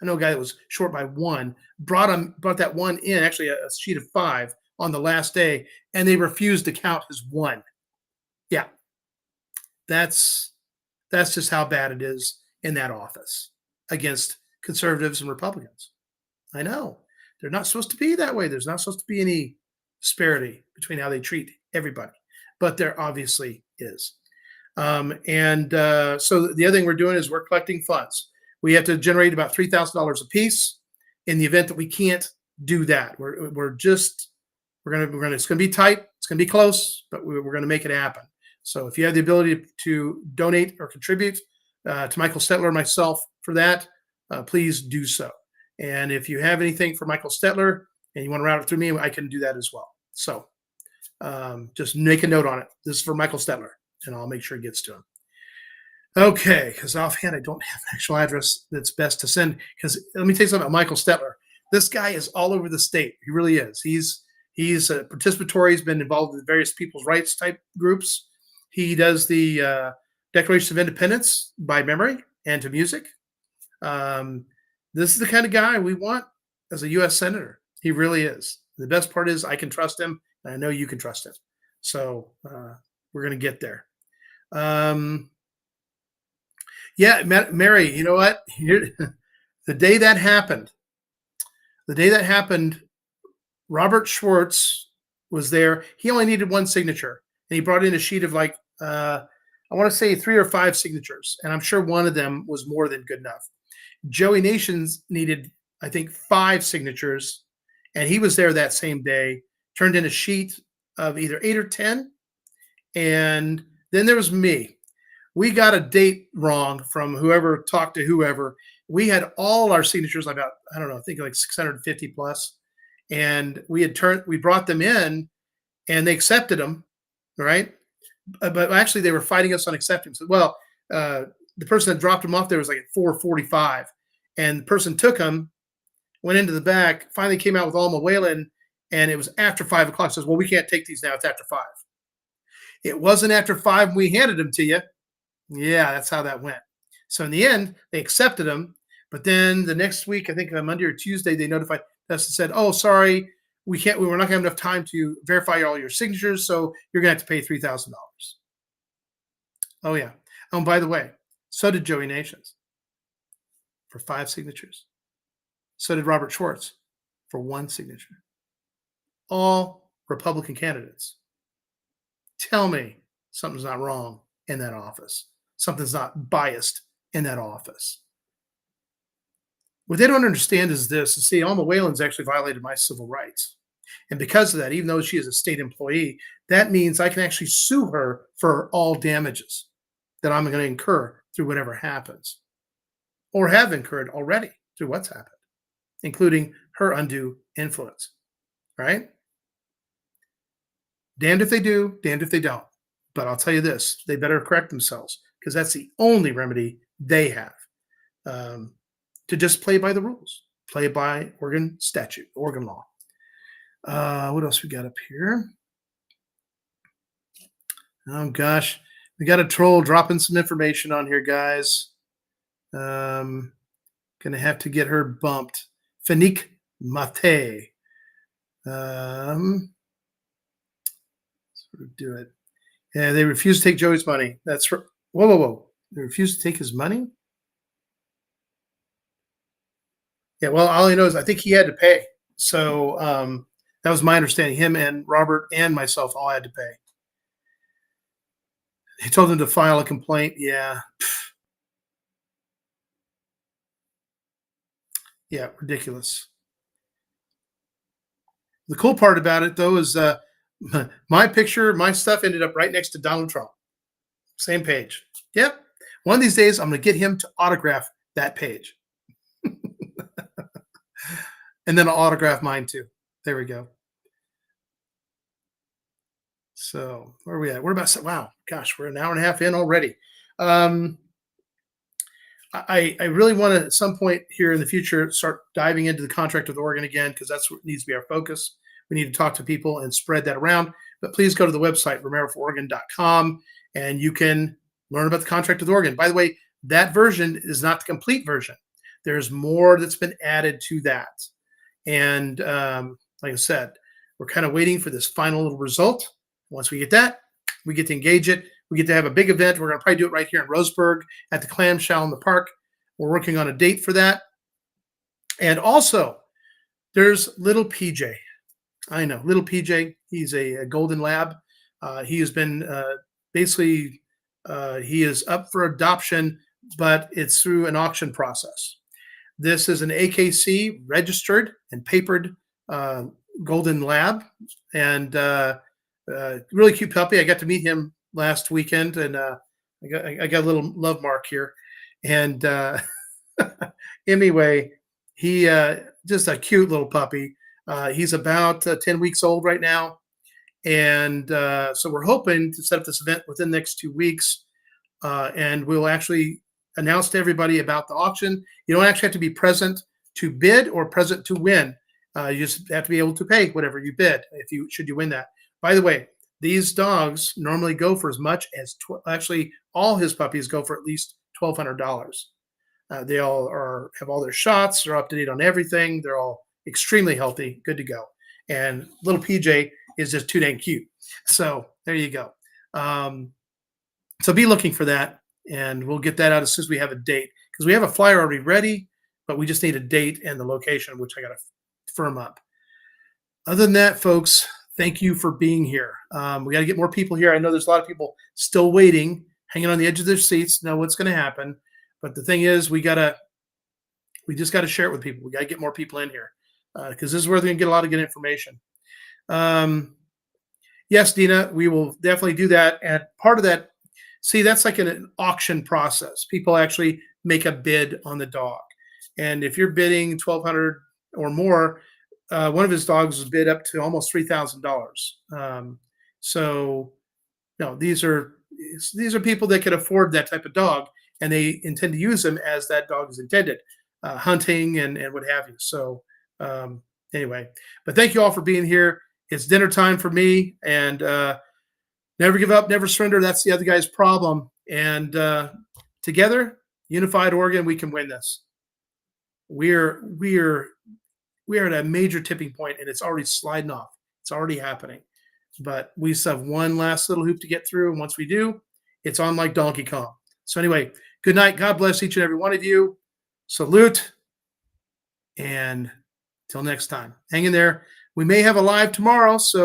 I know a guy that was short by 1, brought that 1 in, actually a sheet of 5 on the last day, and they refused to count his 1. Yeah, that's just how bad it is in that office against conservatives and Republicans. I know. They're not supposed to be that way. There's not supposed to be any disparity between how they treat everybody, but there obviously is. So the other thing we're doing is we're collecting funds. We have to generate about $3,000 a piece. In the event that we can't do that, it's going to be tight. It's going to be close, but we're going to make it happen. So if you have the ability to donate or contribute to Michael Stetler or myself for that, please do so. And if you have anything for Michael Stetler and you want to route it through me, I can do that as well. So just make a note on it. This is for Michael Stetler, and I'll make sure it gets to him. Okay, because offhand, I don't have an actual address that's best to send. Because let me tell you something about Michael Stetler. This guy is all over the state. He really is. He's participatory. He's been involved with various people's rights type groups. He does the Declaration of Independence by memory and to music. This is the kind of guy we want as a U.S. Senator. He really is. The best part is I can trust him, and I know you can trust him. So we're going to get there. Yeah, Mary, you know what? The day that happened, Robert Schwartz was there. He only needed 1 signature, and he brought in a sheet of like, I want to say 3 or 5 signatures, and I'm sure one of them was more than good enough. Joey Nations needed, I think, 5 signatures, and he was there that same day, turned in a sheet of either 8 or 10, and then there was me. We got a date wrong from whoever talked to whoever. We had all our signatures about, I don't know, I think like 650 plus, and we brought them in, and they accepted them, right? But actually, they were fighting us on accepting. So, well, the person that dropped them off there was like at 4:45, and the person took them, went into the back, finally came out with Alma Whalen, and it was after 5 o'clock. Says, well, we can't take these now. It's after 5. It wasn't after 5 when we handed them to you. Yeah, that's how that went. So in the end, they accepted them. But then the next week, I think on Monday or Tuesday, they notified us and said, oh, sorry, we're not going to have enough time to verify all your signatures, so you're going to have to pay $3,000. Oh, yeah. Oh, and by the way, so did Joey Nations for 5 signatures. So did Robert Schwartz for 1 signature. All Republican candidates. Tell me something's not wrong in that office. Something's not biased in that office. What they don't understand is this. See, Alma Whalen's actually violated my civil rights. And because of that, even though she is a state employee, that means I can actually sue her for all damages that I'm going to incur through whatever happens or have incurred already through what's happened, including her undue influence, right? Damned if they do, damned if they don't. But I'll tell you this, they better correct themselves because that's the only remedy they have, to just play by the rules, play by Oregon statute, Oregon law. What else we got up here? Oh gosh, we got a troll dropping some information on here, guys. Gonna have to get her bumped. Fanique Mate. Sort of do it. Yeah, they refuse to take Joey's money. That's whoa, whoa, whoa. They refuse to take his money? Yeah, well, all I know is I think he had to pay. So that was my understanding. Him and Robert and myself all had to pay. He told them to file a complaint. Yeah. Yeah, ridiculous. The cool part about it, though, is my picture, my stuff ended up right next to Donald Trump. Same page. Yep. One of these days, I'm going to get him to autograph that page. And then I'll autograph mine too. There we go. So where are we at? We're about, wow, gosh, we're an hour and a half in already. I really want to at some point here in the future start diving into the contract with Oregon again, because that's what needs to be our focus. We need to talk to people and spread that around. But please go to the website, romerofororegon.com, and you can learn about the contract with Oregon. By the way, that version is not the complete version. There's more that's been added to that. And like I said, we're kind of waiting for this final little result. Once we get that, we get to engage it. We get to have a big event. We're going to probably do it right here in Roseburg at the Clamshell in the park. We're working on a date for that. And also, there's little PJ. I know, little PJ. He's a golden lab. He has been basically, he is up for adoption, but it's through an auction process. This is an AKC registered and papered golden lab, and really cute puppy. I got to meet him last weekend, and I got a little love mark here. And anyway, he just a cute little puppy. He's about 10 weeks old right now, and so we're hoping to set up this event within the next 2 weeks, and we'll actually announce to everybody about the auction. You don't actually have to be present to bid or present to win. You just have to be able to pay whatever you bid should you win that. By the way, these dogs normally go for as much as actually all his puppies go for at least $1,200. They all have all their shots. They're up to date on everything. They're all extremely healthy, good to go. And little PJ is just too dang cute. So there you go. So be looking for that, and we'll get that out as soon as we have a date, because we have a flyer already ready, but we just need a date and the location, which I got to firm up. Other than that, folks, thank you for being here. We got to get more people here. I know there's a lot of people still waiting, hanging on the edge of their seats, know what's going to happen. But the thing is, we just got to share it with people. We got to get more people in here, because this is where they're going to get a lot of good information. Yes, Dina, we will definitely do that. And part of that, see, that's like an auction process. People actually make a bid on the dog. And if you're bidding $1,200 or more, one of his dogs was bid up to almost $3,000. So, these are people that can afford that type of dog, and they intend to use them as that dog is intended, hunting and what have you. So anyway, but thank you all for being here. It's dinner time for me, and never give up, never surrender. That's the other guy's problem. And together, unified Oregon, we can win this. We're at a major tipping point, and it's already sliding off. It's already happening. But we still have one last little hoop to get through. And once we do, it's on like Donkey Kong. So anyway, good night. God bless each and every one of you. Salute. And till next time, hang in there. We may have a live tomorrow, so